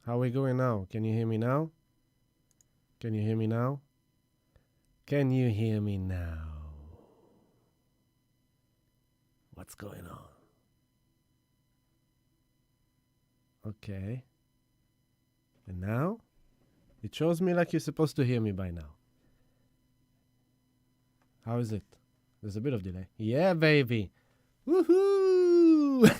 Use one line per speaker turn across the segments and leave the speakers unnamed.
How are we going now? Can you hear me now? Can you hear me now? Can you hear me now? What's going on? Okay. And now? It shows me like you're supposed to hear me by now. How is it? There's a bit of delay. Yeah, baby. Woohoo!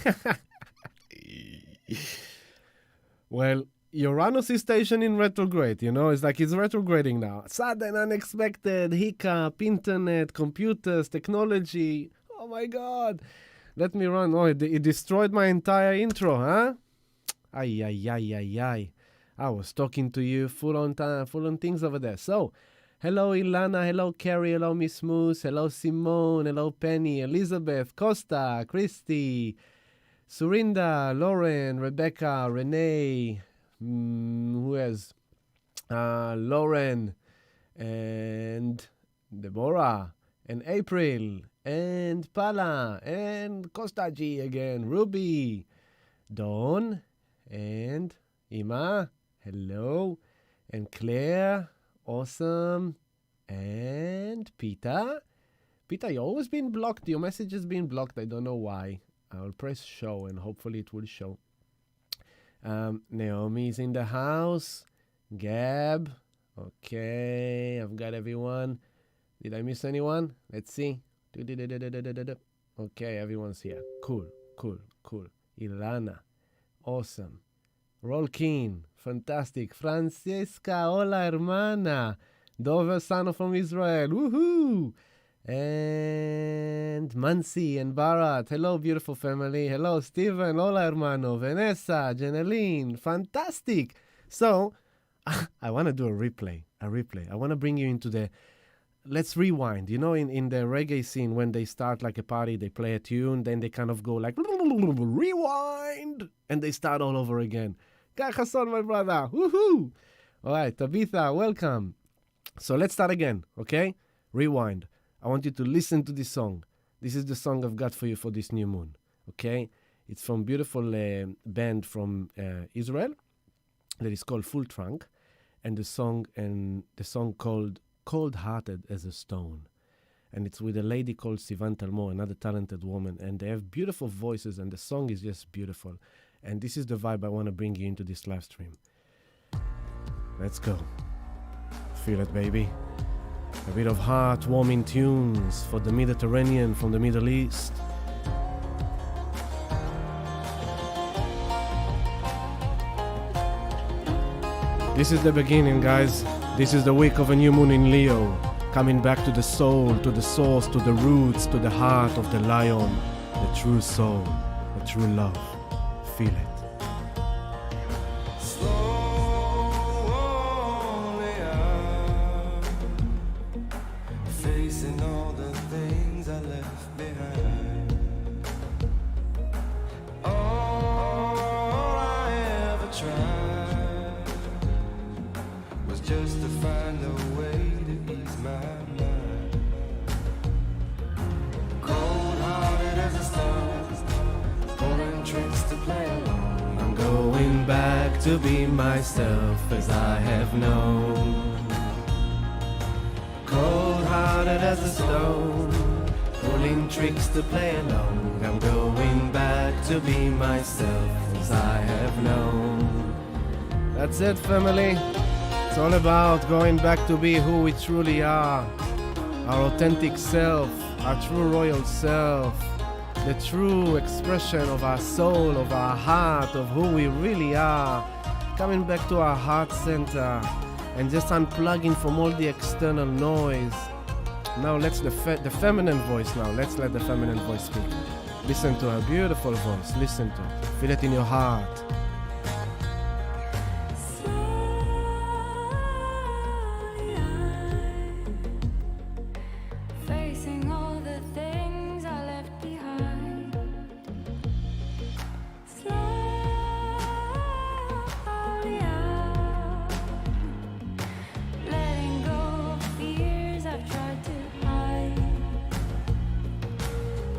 Well, Uranus is stationed in retrograde, you know? It's like it's retrograding now. Sudden, unexpected, hiccup, internet, computers, technology. Oh my God. Let me run. Oh, it destroyed my entire intro, huh? Ay, ay, ay, ay, ay. I was talking to you full on time, full on things over there. So, hello Ilana, hello Carrie, hello Miss Moose, hello Simone, hello Penny, Elizabeth, Costa, Christy, Surinda, Lauren, Rebecca, Renee, who else? Lauren, and Deborah, and April, and Pala, and Costa G again, Ruby, Dawn, and Ima, hello, and Claire, awesome, and Peter. Peter, you've always been blocked. Your message has been blocked. I don't know why. I'll press show and hopefully it will show. Naomi's in the house. Gab. Okay, I've got everyone. Did I miss anyone? Let's see. Okay, everyone's here. Cool. Ilana. Awesome. Rolkin. Fantastic. Francesca. Hola, hermana. Dover Sano from Israel. Woohoo! And Mansi and Barat. Hello, beautiful family. Hello, Steven. Hola, hermano. Vanessa. Janeline. Fantastic. So, I want to do a replay. I want to bring you into the... Let's rewind. You know, in the reggae scene, when they start like a party, they play a tune, then they kind of go like... Rewind! And they start all over again. Kachason, my brother. Woohoo! All right, Tabitha, welcome. So let's start again, okay? Rewind. I want you to listen to this song. This is the song I've got for you for this new moon, okay? It's from beautiful band from Israel that is called Full Trunk, and the song called Cold Hearted as a Stone. And it's with a lady called Sivan Talmor, another talented woman, and they have beautiful voices, and the song is just beautiful. And this is the vibe I want to bring you into this live stream. Let's go. Feel it, baby. A bit of heart-warming tunes for the Mediterranean from the Middle East. This is the beginning, guys. This is the week of a new moon in Leo. Coming back to the soul, to the source, to the roots, to the heart of the lion. The true soul, the true love. Feel it. To be myself as I have known. Cold-hearted as a stone, pulling tricks to play along. I'm going back to be myself as I have known. That's it, family. It's all about going back to be who we truly are. Our authentic self, our true royal self. The true expression of our soul, of our heart, of who we really are. Coming back to our heart center and just unplugging from all the external noise. Now let's the feminine voice now. Let's let the feminine voice speak. Listen to her beautiful voice. Listen to it. Feel it in your heart.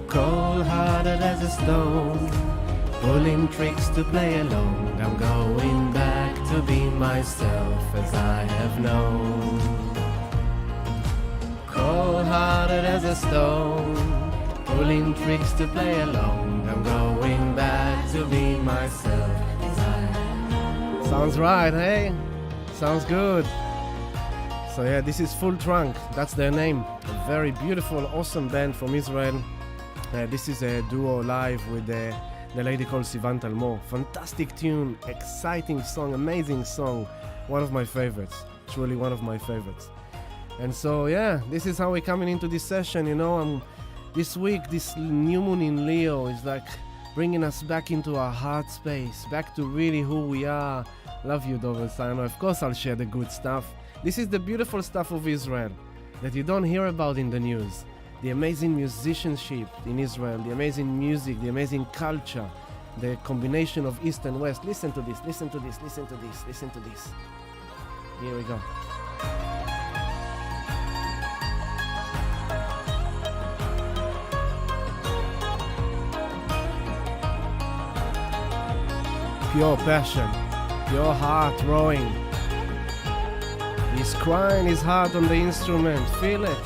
Cold-hearted as a stone, pulling tricks to play along. I'm going back to be myself as I have known. Cold-hearted as a stone, pulling tricks to play along. I'm going back to be myself as I have known. Sounds right, hey? Sounds good. So yeah, this is Full Trunk. That's their name. A very beautiful, awesome band from Israel. This is a duo live with the lady called Sivan Talmor. Fantastic tune, exciting song, amazing song. One of my favorites. Truly one of my favorites. And so yeah, this is how we're coming into this session. You know, this week, this new moon in Leo is like bringing us back into our heart space, back to really who we are. Love you, Dover Sino. Of course I'll share the good stuff. This is the beautiful stuff of Israel that you don't hear about in the news. The amazing musicianship in Israel, the amazing music, the amazing culture, the combination of East and West. Listen to this, listen to this, listen to this, listen to this. Here we go. Pure passion, pure heart rowing. He's crying his heart on the instrument, feel it.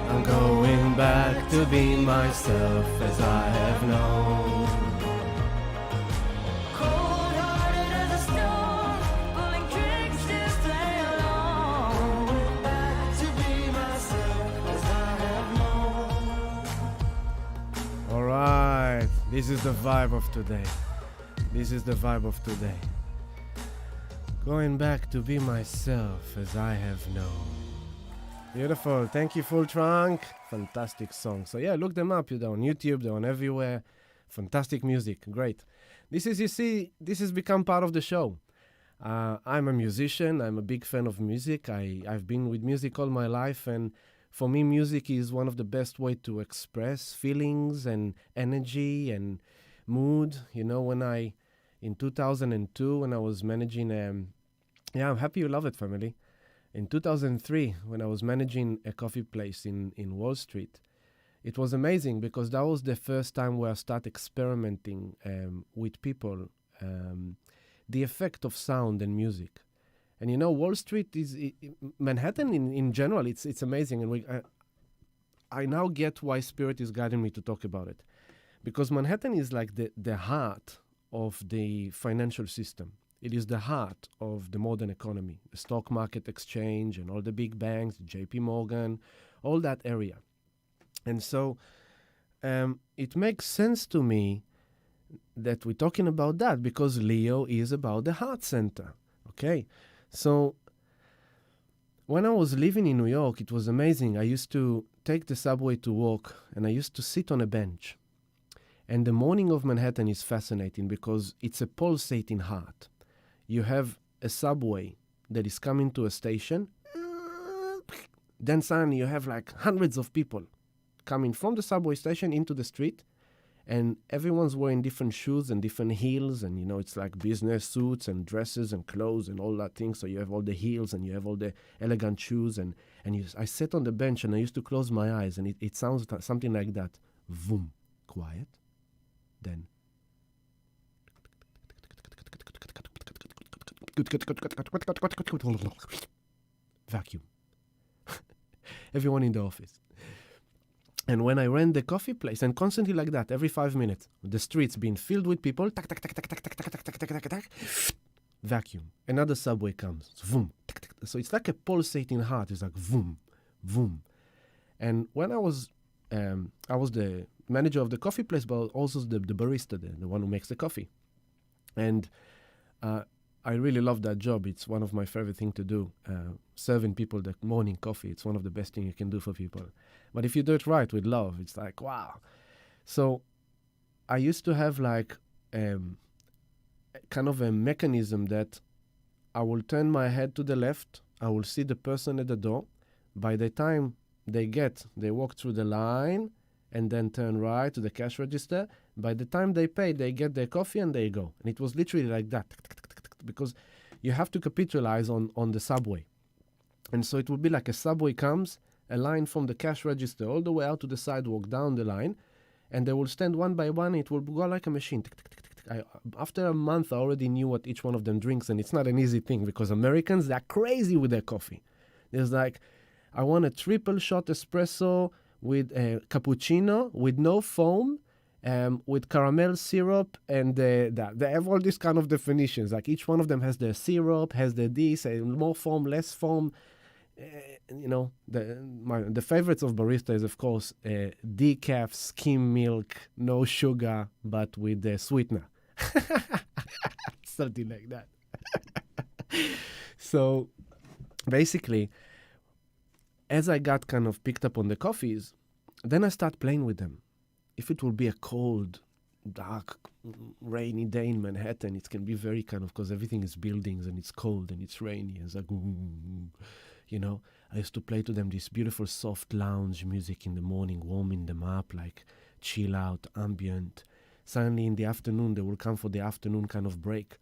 I'm going back to be myself as I have known. Cold-hearted as a stone, pulling tricks to play along. Back to be myself as I have known. All right, this is the vibe of today. This is the vibe of today. Going back to be myself as I have known. Beautiful. Thank you, Full Trunk. Fantastic song. So yeah, look them up. They're on YouTube. They're on everywhere. Fantastic music. Great. This has become part of the show. I'm a musician. I'm a big fan of music. I've been with music all my life. And for me, music is one of the best way to express feelings and energy and mood. You know, in 2002, when I was managing, I'm happy you love it, family. In 2003, when I was managing a coffee place in Wall Street, it was amazing because that was the first time where I started experimenting with people, the effect of sound and music. And you know, Wall Street Manhattan in general, it's amazing. And I now get why Spirit is guiding me to talk about it. Because Manhattan is like the heart of the financial system. It is the heart of the modern economy, the stock market exchange and all the big banks, JP Morgan, all that area. And so it makes sense to me that we're talking about that because Leo is about the heart center. Okay, so when I was living in New York, it was amazing. I used to take the subway to work and I used to sit on a bench. And the morning of Manhattan is fascinating because it's a pulsating heart. You have a subway that is coming to a station. Then suddenly you have like hundreds of people coming from the subway station into the street. And everyone's wearing different shoes and different heels. And, you know, it's like business suits and dresses and clothes and all that thing. So you have all the heels and you have all the elegant shoes. I sat on the bench and I used to close my eyes. And it sounds something like that. Vroom. Quiet. Then. Vacuum. Everyone in the office. And when I ran the coffee place, and constantly like that, every 5 minutes, the streets being filled with people, tack, tack, tack, tack, tack, tack, tack, tack, tack, tack, tack, tack, vacuum. Another subway comes, vroom, tack, tack. So it's like a pulsating heart. It's like vroom, vroom. And when I was the manager of the coffee place, but also the barista, the one who makes the coffee. And I really love that job. It's one of my favorite things to do, serving people the morning coffee. It's one of the best things you can do for people. But if you do it right with love, it's like, wow. So I used to have like kind of a mechanism that I will turn my head to the left. I will see the person at the door. By the time they walk through the line and then turn right to the cash register. By the time they pay, they get their coffee and they go. And it was literally like that. Because you have to capitalize on the subway. And so it will be like a subway comes, a line from the cash register all the way out to the sidewalk down the line, and they will stand one by one. It will go like a machine. Tick, tick, tick, tick, tick. After a month, I already knew what each one of them drinks, and it's not an easy thing because Americans, they're crazy with their coffee. There's like, I want a triple shot espresso with a cappuccino with no foam, with caramel syrup, and they have all these kind of definitions. Like each one of them has their syrup, has their this, more foam, less foam. The favorites of barista is, of course, decaf, skim milk, no sugar, but with the sweetener. Something like that. So basically, as I got kind of picked up on the coffees, then I start playing with them. If it will be a cold, dark, rainy day in Manhattan, it can be very kind of, because everything is buildings and it's cold and it's rainy. And it's like, I used to play to them this beautiful soft lounge music in the morning, warming them up, like chill out, ambient. Suddenly in the afternoon, they will come for the afternoon kind of break.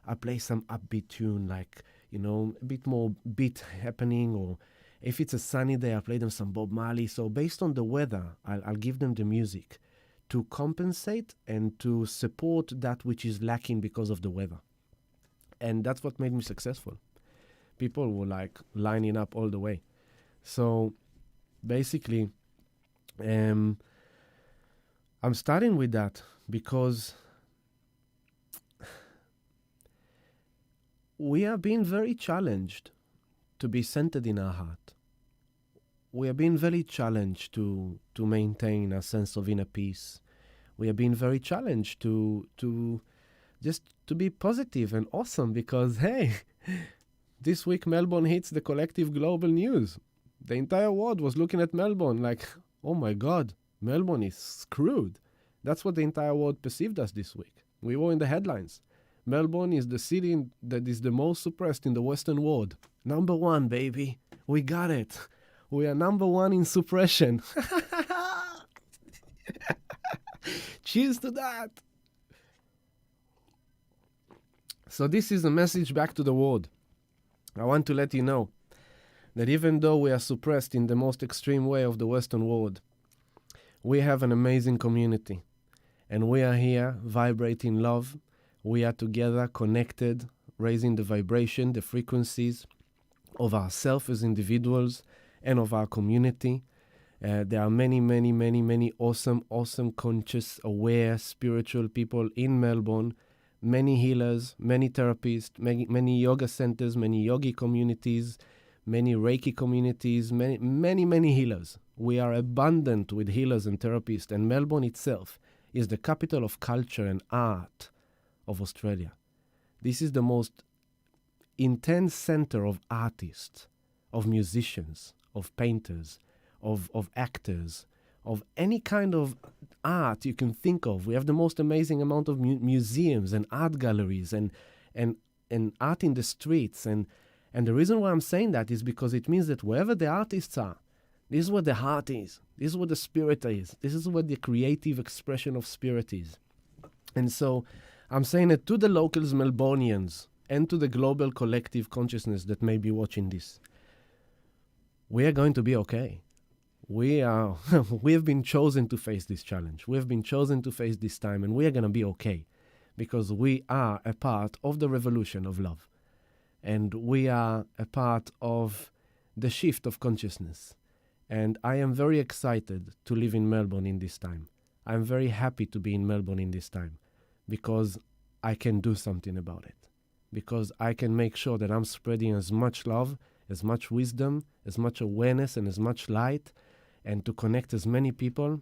I play some upbeat tune, like, a bit more beat happening, or if it's a sunny day, I play them some Bob Marley. So based on the weather, I'll give them the music to compensate and to support that which is lacking because of the weather. And that's what made me successful. People were like lining up all the way. So basically, I'm starting with that because we are being very challenged to be centered in our heart. We are being very challenged to maintain a sense of inner peace. We are being very challenged to just to be positive and awesome because, hey, this week Melbourne hits the collective global news. The entire world was looking at Melbourne like, oh my God, Melbourne is screwed. That's what the entire world perceived us this week. We were in the headlines. Melbourne is the city that is the most suppressed in the Western world. Number 1, baby. We got it. We are number 1 in suppression. Cheers to that. So this is a message back to the world. I want to let you know that even though we are suppressed in the most extreme way of the Western world, we have an amazing community. And we are here vibrating love. We are together, connected, raising the vibration, the frequencies of ourselves as individuals and of our community. There are many, many, many, many awesome, conscious, aware, spiritual people in Melbourne, many healers, many therapists, many yoga centers, many yogi communities, many Reiki communities, many healers. We are abundant with healers and therapists, and Melbourne itself is the capital of culture and art of Australia. This is the most intense center of artists, of musicians, of painters, of actors, of any kind of art you can think of. We have the most amazing amount of museums and art galleries and art in the streets. And the reason why I'm saying that is because it means that wherever the artists are, this is where the heart is. This is where the spirit is. This is where the creative expression of spirit is. And so I'm saying it to the locals, Melbournians, and to the global collective consciousness that may be watching this. We are going to be okay. We have been chosen to face this challenge. We have been chosen to face this time, and we are going to be okay because we are a part of the revolution of love. And we are a part of the shift of consciousness. And I am very excited to live in Melbourne in this time. I'm very happy to be in Melbourne in this time because I can do something about it. Because I can make sure that I'm spreading as much love, as much wisdom, as much awareness, and as much light, and to connect as many people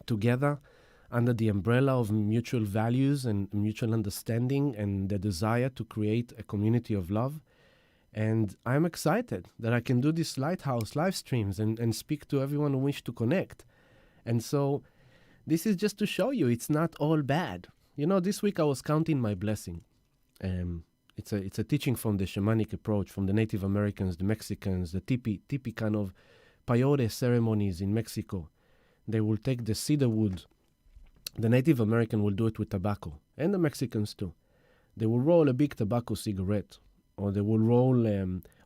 together under the umbrella of mutual values and mutual understanding and the desire to create a community of love. And I'm excited that I can do this Lighthouse live streams and speak to everyone who wish to connect. And so this is just to show you it's not all bad. This week I was counting my blessing. It's a teaching from the shamanic approach, from the Native Americans, the Mexicans, the tipi kind of peyote ceremonies in Mexico. They will take the cedar wood. The Native American will do it with tobacco, and the Mexicans too. They will roll a big tobacco cigarette, or they will roll,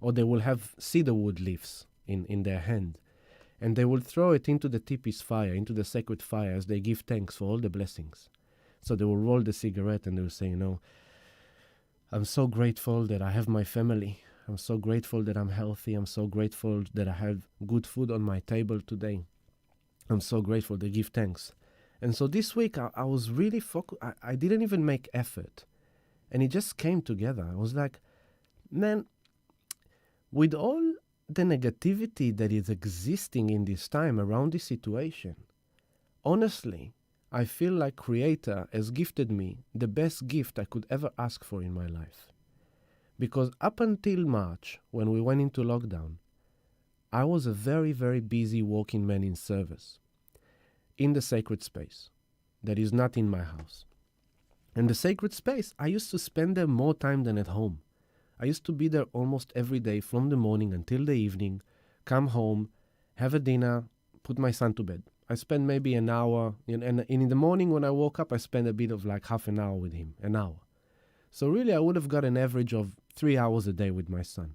or they will have cedar wood leaves in their hand, and they will throw it into the tipis fire, into the sacred fire, as they give thanks for all the blessings. So they will roll the cigarette and they will say, I'm so grateful that I have my family. I'm so grateful that I'm healthy. I'm so grateful that I have good food on my table today. I'm so grateful. They give thanks. And so this week I was really focused. I didn't even make effort. And it just came together. I was like, man, with all the negativity that is existing in this time around this situation, honestly, I feel like Creator has gifted me the best gift I could ever ask for in my life. Because up until March, when we went into lockdown, I was a very, very busy working man in service, in the sacred space, that is not in my house. And the sacred space, I used to spend there more time than at home. I used to be there almost every day from the morning until the evening, come home, have a dinner, put my son to bed. I spend maybe an hour, and in the morning when I woke up, I spend a bit of like half an hour with him, an hour. So really, I would have got an average of 3 hours a day with my son.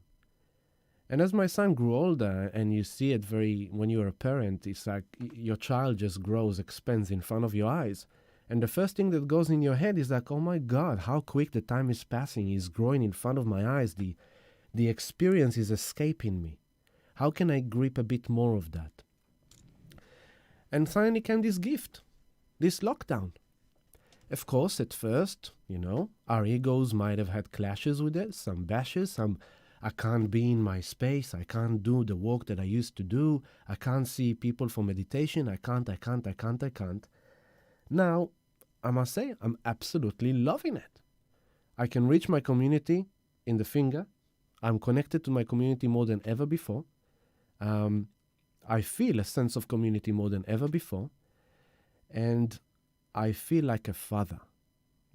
And as my son grew older, and you see it when you're a parent, it's like your child just grows, expands in front of your eyes. And the first thing that goes in your head is like, oh my God, how quick the time is passing. He's growing in front of my eyes. The experience is escaping me. How can I grip a bit more of that? And suddenly came this gift, this lockdown. Of course, at first, our egos might have had clashes with it, some bashes, I can't be in my space, I can't do the work that I used to do, I can't see people for meditation, I can't. Now, I must say, I'm absolutely loving it. I can reach my community in the finger. I'm connected to my community more than ever before. I feel a sense of community more than ever before. And I feel like a father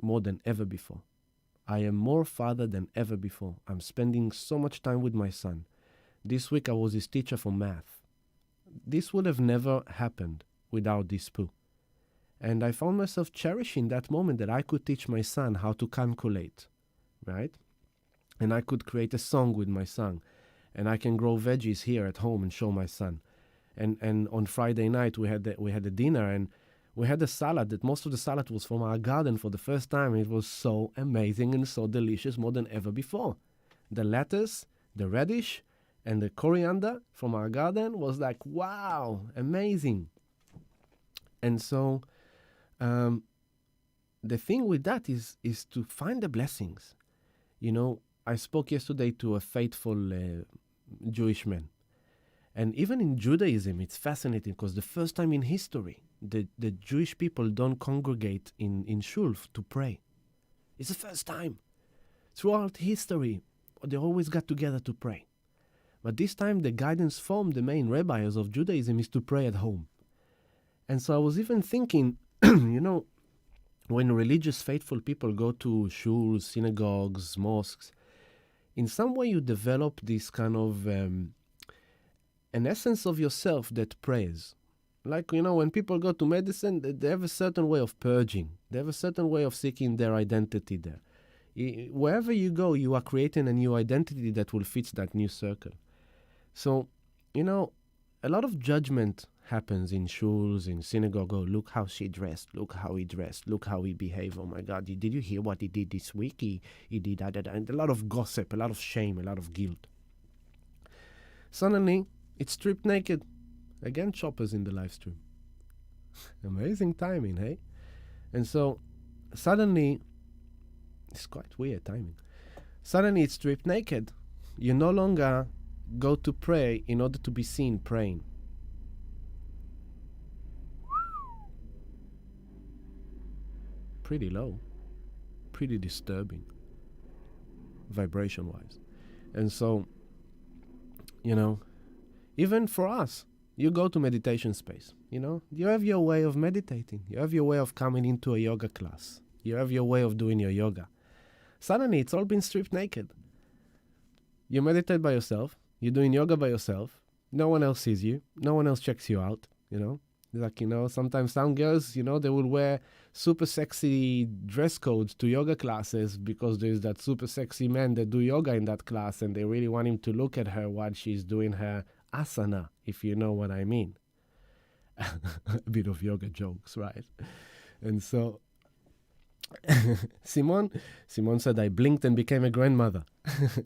more than ever before. I am more father than ever before. I'm spending so much time with my son. This week I was his teacher for math. This would have never happened without this poo. And I found myself cherishing that moment that I could teach my son how to calculate, right? And I could create a song with my son. And I can grow veggies here at home and show my son. And on Friday night we had a dinner, and we had a salad that most of the salad was from our garden for the first time. It was so amazing and so delicious, more than ever before. The lettuce, the radish, and the coriander from our garden was like, wow, amazing. And so the thing with that is to find the blessings. I spoke yesterday to a faithful Jewish man. And even in Judaism, it's fascinating because the first time in history, the Jewish people don't congregate in shul to pray. It's the first time. Throughout history, they always got together to pray. But this time, the guidance from the main rabbis of Judaism is to pray at home. And so I was even thinking, when religious faithful people go to shuls, synagogues, mosques, in some way you develop this kind of an essence of yourself that prays. Like, when people go to medicine, they have a certain way of purging. They have a certain way of seeking their identity there. Wherever you go, you are creating a new identity that will fit that new circle. So, a lot of judgment happens in shuls, in synagogue. Oh, look how she dressed. Look how he dressed. Look how he behaved. Oh my God, did you hear what he did this week? He did that. And a lot of gossip, a lot of shame, a lot of guilt. Suddenly, it's stripped naked. Again, choppers in the live stream. Amazing timing, hey? And so, suddenly, it's quite weird timing. Suddenly, it's stripped naked. You no longer go to pray in order to be seen praying. Pretty low. Pretty disturbing. Vibration-wise. And so, even for us, you go to meditation space, you have your way of meditating. You have your way of coming into a yoga class. You have your way of doing your yoga. Suddenly, it's all been stripped naked. You meditate by yourself. You're doing yoga by yourself. No one else sees you. No one else checks you out, Like, sometimes some girls, they will wear super sexy dress codes to yoga classes because there's that super sexy man that do yoga in that class and they really want him to look at her while she's doing her asana, if you know what I mean. A bit of yoga jokes, right? And so Simone said, I blinked and became a grandmother.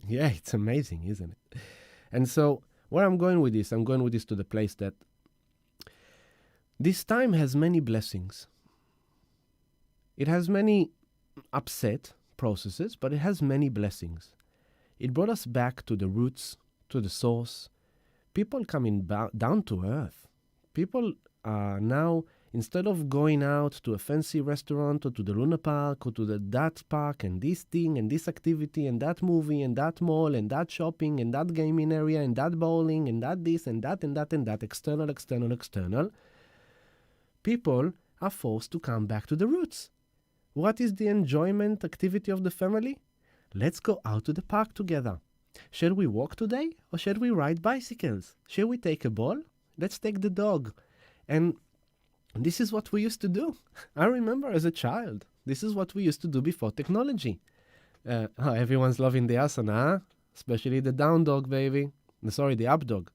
Yeah, it's amazing, isn't it? And so where I'm going with this to the place that this time has many blessings. It has many upset processes, but it has many blessings. It brought us back to the roots, to the source. People coming down to earth. People are now, instead of going out to a fancy restaurant or to the Luna Park or to that park and this thing and this activity and that movie and that mall and that shopping and that gaming area and that bowling and that this and that and that and that, external, people are forced to come back to the roots. What is the enjoyment activity of the family? Let's go out to the park together. Shall we walk today or shall we ride bicycles? Shall we take a ball? Let's take the dog. And this is what we used to do. I remember as a child, this is what we used to do before technology. Everyone's loving the asana, huh? Especially the down dog, baby. Sorry, the up dog.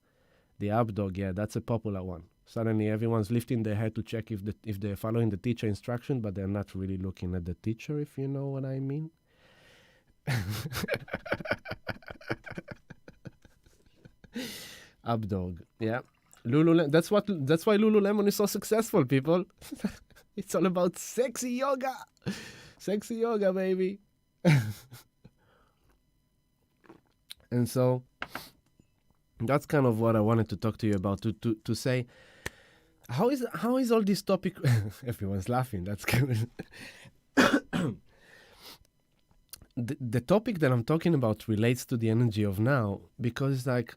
The up dog, yeah, that's a popular one. Suddenly everyone's lifting their head to check if they're following the teacher instruction, but they're not really looking at the teacher, if you know what I mean. Up dog, yeah. That's why Lululemon is so successful, people. It's all about sexy yoga. Sexy yoga, baby. And so that's kind of what I wanted to talk to you about, to say, how is all this topic? Everyone's laughing. That's good. The topic that I'm talking about relates to the energy of now, because it's like,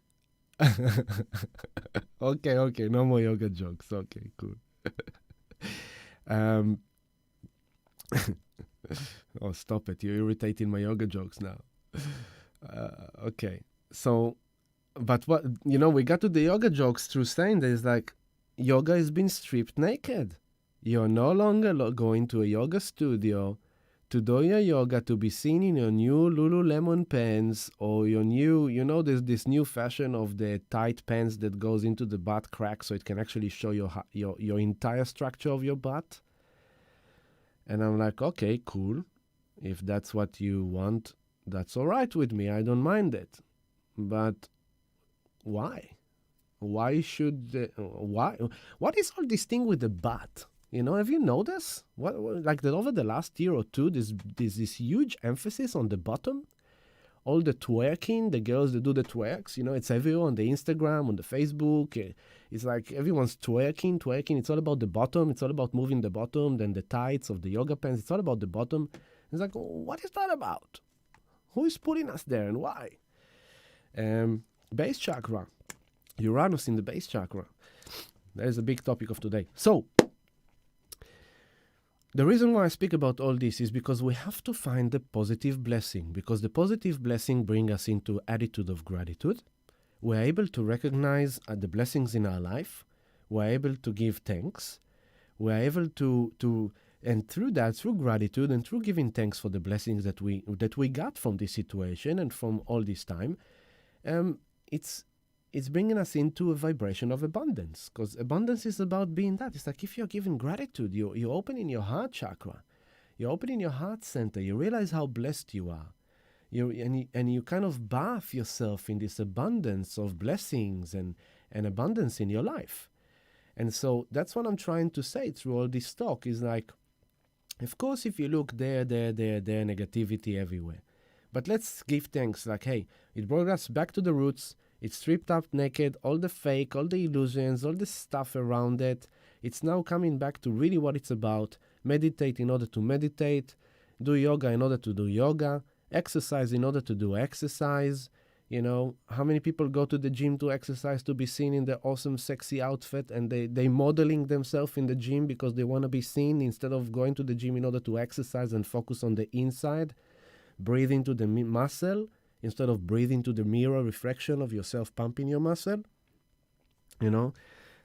okay, no more yoga jokes. Okay, cool. Oh, stop it! You're irritating my yoga jokes now. Okay, so, but what we got to the yoga jokes through saying that is like, yoga is being stripped naked. You're no longer going to a yoga studio to do your yoga, to be seen in your new Lululemon pants or your new, there's this new fashion of the tight pants that goes into the butt crack so it can actually show your entire structure of your butt. And I'm like, okay, cool. If that's what you want, that's all right with me. I don't mind it. But why? Why should... why? What is all this thing with the butt? Have you noticed? Like that over the last year or two, there's this huge emphasis on the bottom. All the twerking, the girls that do the twerks, it's everywhere on the Instagram, on the Facebook. It's like everyone's twerking. It's all about the bottom. It's all about moving the bottom, then the tights of the yoga pants. It's all about the bottom. It's like, what is that about? Who is putting us there and why? Base chakra. Uranus in the base chakra. That is a big topic of today. So, the reason why I speak about all this is because we have to find the positive blessing, because the positive blessing brings us into attitude of gratitude. We're able to recognize the blessings in our life. We're able to give thanks. We're able to and through that, through gratitude and through giving thanks for the blessings that we got from this situation and from all this time, it's bringing us into a vibration of abundance, because abundance is about being that. It's like if you're giving gratitude, you're opening your heart chakra, you're opening your heart center, you realize how blessed you are. And you kind of bath yourself in this abundance of blessings and abundance in your life. And so that's what I'm trying to say through all this talk is like, of course, if you look there, negativity everywhere. But let's give thanks, like, hey, it brought us back to the roots. It's stripped up naked, all the fake, all the illusions, all the stuff around it. It's now coming back to really what it's about. Meditate in order to meditate. Do yoga in order to do yoga. Exercise in order to do exercise. How many people go to the gym to exercise to be seen in their awesome, sexy outfit, and they modeling themselves in the gym because they want to be seen instead of going to the gym in order to exercise and focus on the inside. Breathe into the muscle instead of breathing to the mirror reflection of yourself pumping your muscle.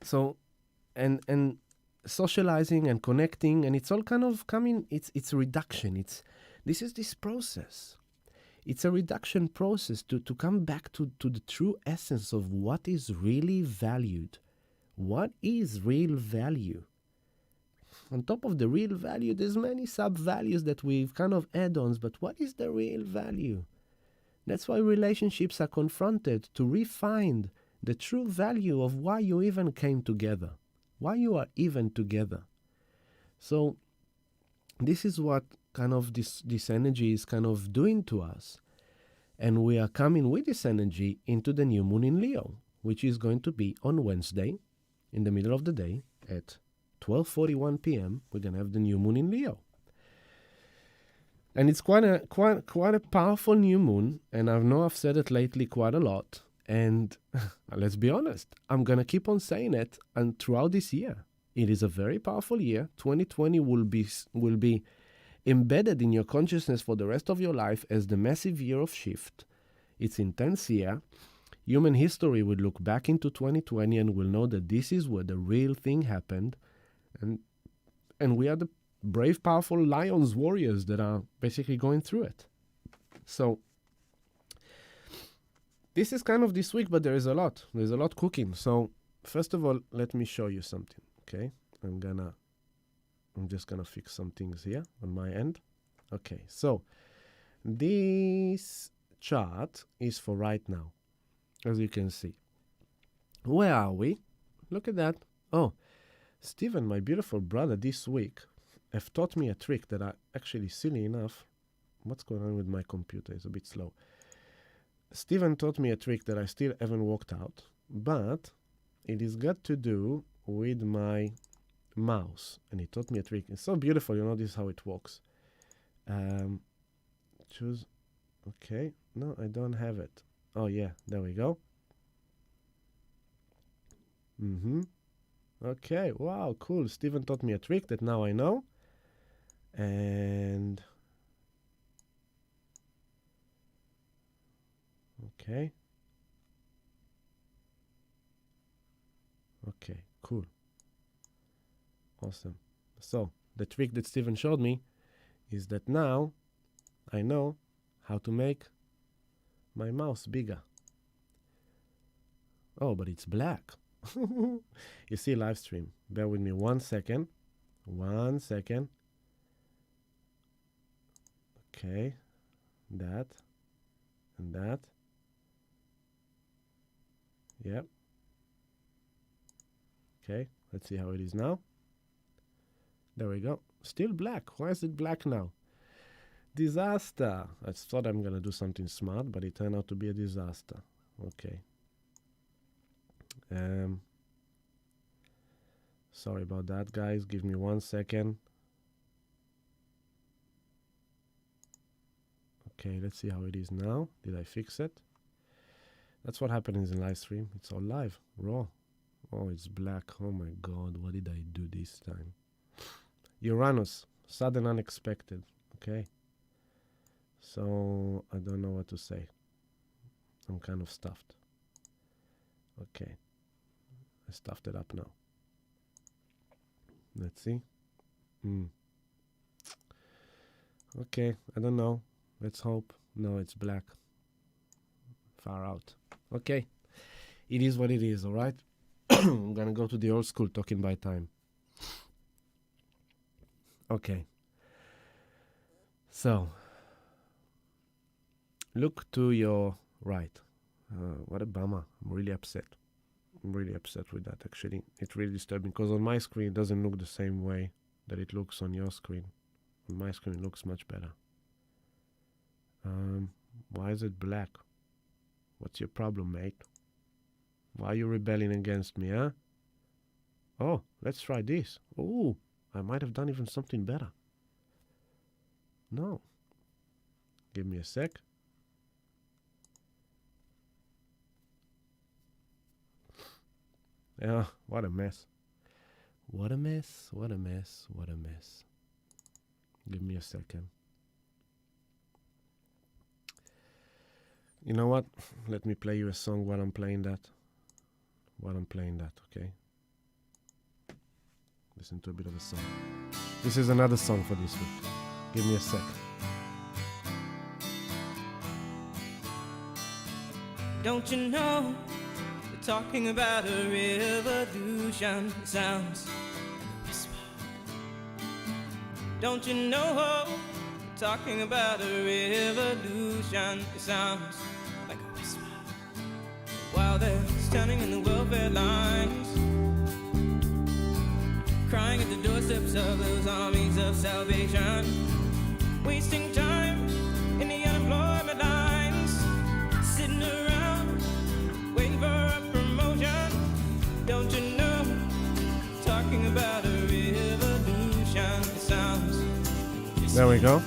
So and socializing and connecting, and it's all kind of coming. It's reduction. This process. It's a reduction process to come back to the true essence of what is really valued. What is real value? On top of the real value, there's many sub-values that we've kind of add-ons, but what is the real value? That's why relationships are confronted to refine the true value of why you even came together, why you are even together. So this is what kind of this energy is kind of doing to us. And we are coming with this energy into the new moon in Leo, which is going to be on Wednesday, in the middle of the day, at 12:41 p.m. We're going to have the new moon in Leo. And it's quite a powerful new moon, and I know I've said it lately quite a lot. And let's be honest, I'm going to keep on saying it and throughout this year. It is a very powerful year. 2020 will be embedded in your consciousness for the rest of your life as the massive year of shift. It's intense year. Human history will look back into 2020 and will know that this is where the real thing happened. And we are the brave, powerful lions, warriors that are basically going through it. So this is kind of this week, but there is a lot. There's a lot cooking. So first of all, let me show you something, okay? I'm just gonna fix some things here on my end. Okay, so this chart is for right now, as you can see. Where are we? Look at that. Oh, Stephen, my beautiful brother, this week have taught me a trick that I actually, silly enough, what's going on with my computer? It's a bit slow. Stephen taught me a trick that I still haven't worked out, but it is got to do with my mouse. And he taught me a trick. It's so beautiful. You know, this is how it works. Choose. Okay. No, I don't have it. Oh, yeah. There we go. Okay. Wow, cool. Stephen taught me a trick that now I know. And okay. Okay, cool. Awesome. So the trick that Stephen showed me is that now I know how to make my mouse bigger. Oh, but it's black. You see live stream. Bear with me 1 second. 1 second. Okay. That. And that. Yep. Okay. Let's see how it is now. There we go. Still black. Why is it black now? Disaster. I thought I'm going to do something smart, but it turned out to be a disaster. Okay. Sorry about that, guys. Give me 1 second. Okay, let's see how it is now. Did I fix it? That's what happens in live stream. It's all live, raw. Oh, it's black. Oh my God, what did I do this time? Uranus, sudden unexpected. Okay. So, I don't know what to say. I'm kind of stuffed. Okay. I stuffed it up now. Let's see. Okay, I don't know. Let's hope. No, it's black. Far out. Okay. It is what it is, alright? I'm gonna go to the old school talking by time. Okay. So, look to your right. What a bummer. I'm really upset. I'm really upset with that, actually. It really disturbed me, because on my screen it doesn't look the same way that it looks on your screen. On my screen it looks much better. Why is it black? What's your problem, mate? Why are you rebelling against me, huh? Oh, let's try this. Oh, I might have done even something better. No. Give me a sec. Yeah, what a mess. What a mess, what a mess, what a mess. Give me a second. You know what? Let me play you a song while I'm playing that. Okay? listen to a bit of a song. This is another song for this week. Give me a sec.
Don't you know they're talking about a revolution? It sounds like a whisper. Don't you know they're talking about a revolution? It sounds like a whisper. While they're standing in the welfare lines, crying at the doorsteps of those armies of salvation, wasting time in the unemployment lines, sitting around waiting for a promotion. Don't you know, talking about a revolution? It sounds
There we go.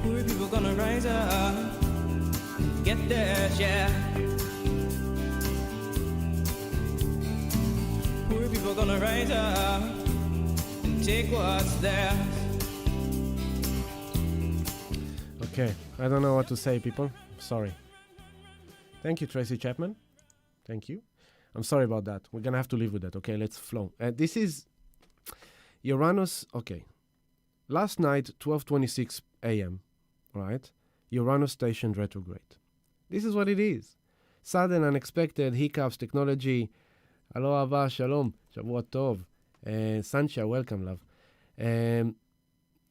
poor people gonna rise up and get their share. Poor people gonna rise up and take what's theirs.
Okay, I don't know what to say, people. Sorry. Thank you, Tracy Chapman. Thank you. I'm sorry about that. We're gonna have to live with that. Okay, let's flow. This is Uranus. Okay, last night, 12:26 a.m. Right? Uranus stationed retrograde. This is what it is. Sudden, unexpected hiccups, technology. Hello, Ava, shalom, Shavua tov. Sancha, welcome, love.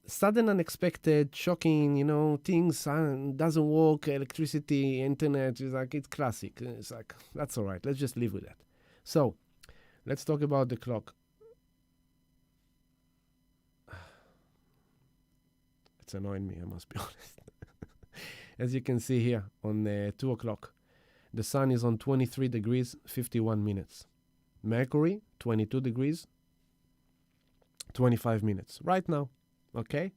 Sudden, unexpected, shocking, things doesn't work, electricity, internet, it's classic. It's like, that's all right. Let's just live with that. So, let's talk about the clock. It's annoying me, I must be honest. As you can see here on 2 o'clock, the sun is on 23 degrees, 51 minutes. Mercury, 22 degrees, 25 minutes. Right now, okay?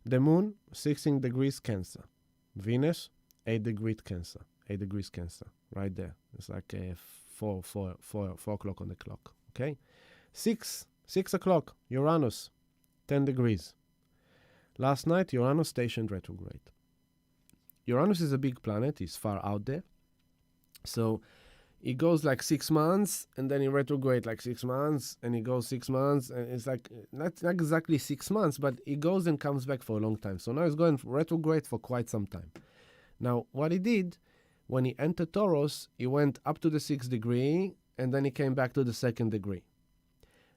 The moon, 16 degrees Cancer. Venus, 8 degrees Cancer. 8 degrees Cancer, right there. It's like 4 o'clock on the clock, okay? 6 o'clock, Uranus, 10 degrees. Last night, Uranus stationed retrograde. Uranus is a big planet. It's far out there. So it goes like 6 months, and then it retrograde like 6 months, and it goes 6 months, and it's like, not exactly 6 months, but it goes and comes back for a long time. So now it's going retrograde for quite some time. Now, what he did, when he entered Taurus, he went up to the 6th degree, and then he came back to the 2nd degree.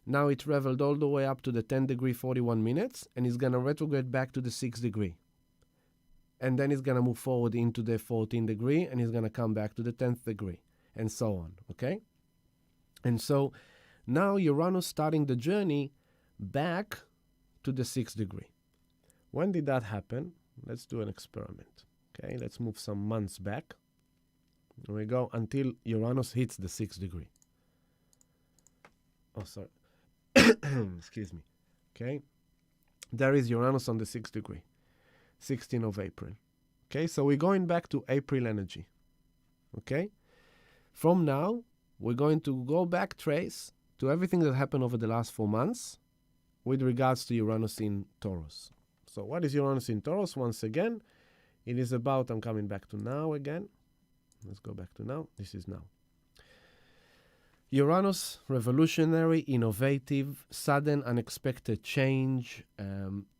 Now it traveled all the way up to the 10th degree, 41 minutes, and he's going to retrograde back to the 6th degree. And then he's going to move forward into the 14th degree, and he's going to come back to the 10th degree, and so on, okay? And so now Uranus starting the journey back to the 6th degree. When did that happen? Let's do an experiment, okay? Let's move some months back. Here we go, until Uranus hits the 6th degree. Oh, sorry. Excuse me. Okay? There is Uranus on the 6th degree. 16th of April. Okay, so we're going back to April energy. Okay? From now, we're going to go back, trace, to everything that happened over the last 4 months with regards to Uranus in Taurus. So what is Uranus in Taurus? Once again, it is about, I'm coming back to now again. Let's go back to now. This is now. Uranus, revolutionary, innovative, sudden, unexpected change.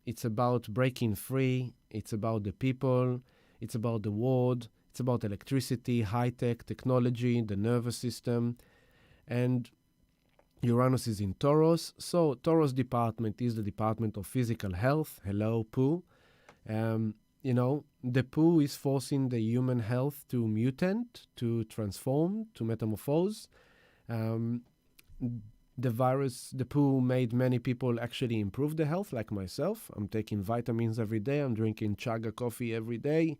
It's about breaking free. It's about the people. It's about the world. It's about electricity, high-tech, technology, the nervous system. And Uranus is in Taurus. So Taurus department is the department of physical health. Hello, Pooh. The Pooh is forcing the human health to mutate, to transform, to metamorphose. The virus, the poo, made many people actually improve their health, like myself. I'm taking vitamins every day. I'm drinking chaga coffee every day.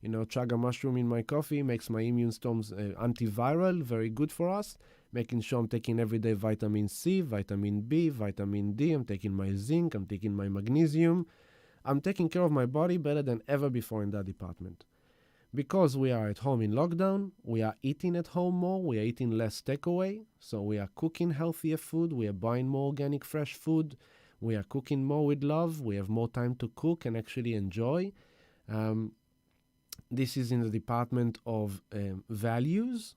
Chaga mushroom in my coffee makes my immune systems antiviral, very good for us. Making sure I'm taking every day vitamin C, vitamin B, vitamin D. I'm taking my zinc. I'm taking my magnesium. I'm taking care of my body better than ever before in that department. Because we are at home in lockdown, we are eating at home more, we are eating less takeaway, so we are cooking healthier food, we are buying more organic fresh food, we are cooking more with love, we have more time to cook and actually enjoy. This is in the department of values,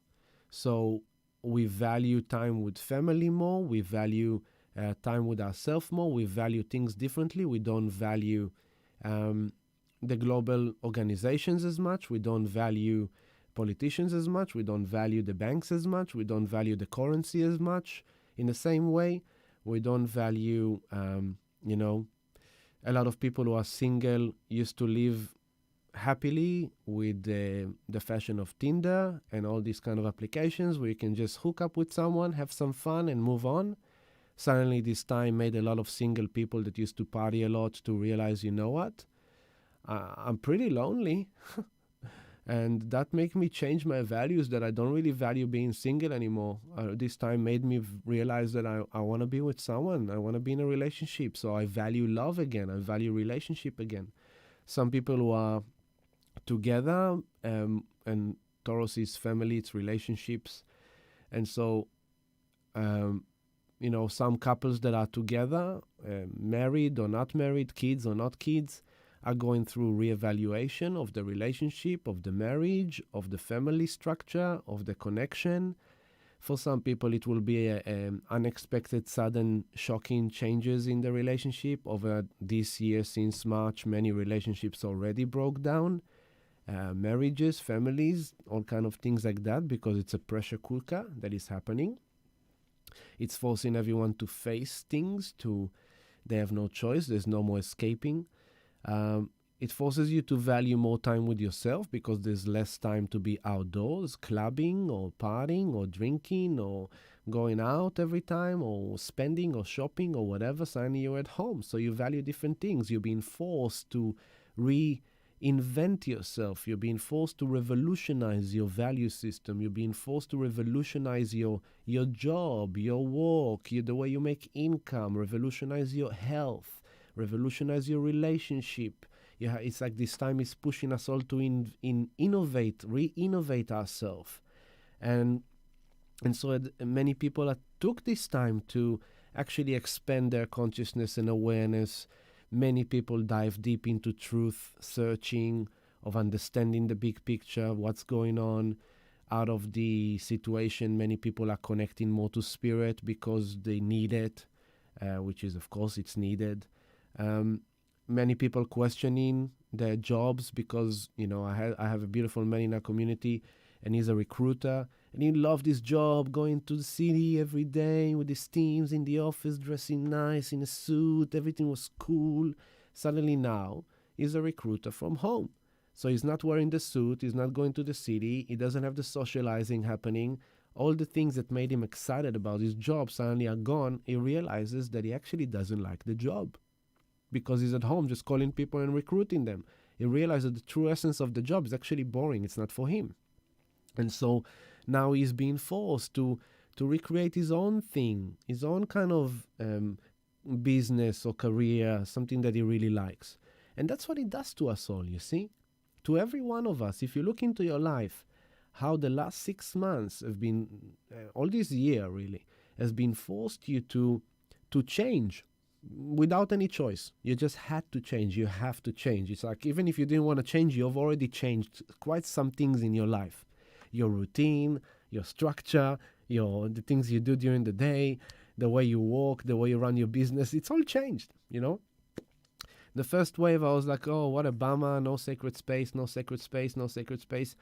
so we value time with family more. We value time with ourselves more. We value things differently. We don't value the global organizations as much. We don't value politicians as much. We don't value the banks as much. We don't value the currency as much. In the same way, we don't value, a lot of people who are single used to live happily with the fashion of Tinder and all these kind of applications where you can just hook up with someone, have some fun, and move on. Suddenly, this time made a lot of single people that used to party a lot to realize, you know what? I'm pretty lonely. And that made me change my values, that I don't really value being single anymore. This time made me realize that I want to be with someone. I want to be in a relationship. So I value love again. I value relationship again. Some people who are together, and Taurus is family, it's relationships. And so, some couples that are together, married or not married, kids or not kids, are going through reevaluation of the relationship, of the marriage, of the family structure, of the connection. For some people, it will be unexpected, sudden, shocking changes in the relationship. Over this year, since March, many relationships already broke down. Marriages, families, all kind of things like that, because it's a pressure cooker that is happening. It's forcing everyone to face things. They have no choice. There's no more escaping. It forces you to value more time with yourself because there's less time to be outdoors, clubbing or partying or drinking or going out every time or spending or shopping or whatever. Suddenly you're at home. So you value different things. You're being forced to reinvent yourself. You're being forced to revolutionize your value system. You're being forced to revolutionize your job, your work, the way you make income, revolutionize your health, revolutionize your relationship. Yeah, it's like this time is pushing us all to innovate, re-innovate ourselves. And so many people took this time to actually expand their consciousness and awareness. Many people dive deep into truth searching, of understanding the big picture, what's going on out of the situation. Many people are connecting more to spirit because they need it, which is, of course, it's needed. Many people questioning their jobs because, I have a beautiful man in our community and he's a recruiter and he loved his job, going to the city every day with his teams in the office, dressing nice in a suit. Everything was cool. Suddenly now he's a recruiter from home. So he's not wearing the suit. He's not going to the city. He doesn't have the socializing happening. All the things that made him excited about his job suddenly are gone. He realizes that he actually doesn't like the job because he's at home just calling people and recruiting them. He realizes the true essence of the job is actually boring. It's not for him. And so now he's being forced to recreate his own thing, his own kind of business or career, something that he really likes. And that's what it does to us all, you see? To every one of us. If you look into your life, how the last 6 months have been, all this year really, has been forced you to change without any choice. You just had to change. You have to change. It's like even if you didn't want to change, you've already changed quite some things in your life. Your routine, your structure, the things you do during the day, the way you walk, the way you run your business, it's all changed, The first wave, I was like, oh, what a bummer, no sacred space, no sacred space, no sacred space.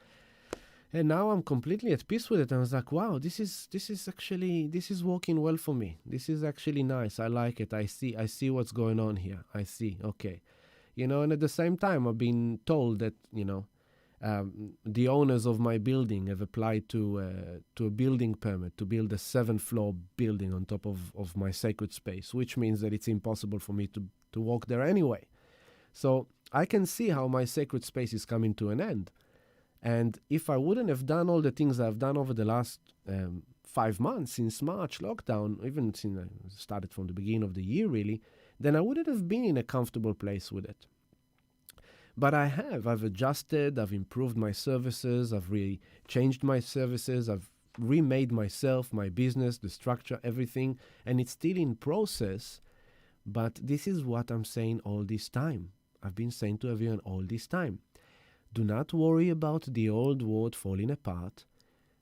And now I'm completely at peace with it. I was like, wow, this is working well for me. This is actually nice. I like it. I see what's going on here. I see. Okay. And at the same time, I've been told that, the owners of my building have applied to a building permit to build a 7th floor building on top of my sacred space, which means that it's impossible for me to walk there anyway. So I can see how my sacred space is coming to an end. And if I wouldn't have done all the things I've done over the last 5 months since March lockdown, even since I started from the beginning of the year really, then I wouldn't have been in a comfortable place with it. But I've adjusted, I've improved my services, I've changed my services, I've remade myself, my business, the structure, everything, and it's still in process. But this is what I'm saying all this time. I've been saying to everyone all this time. Do not worry about the old world falling apart.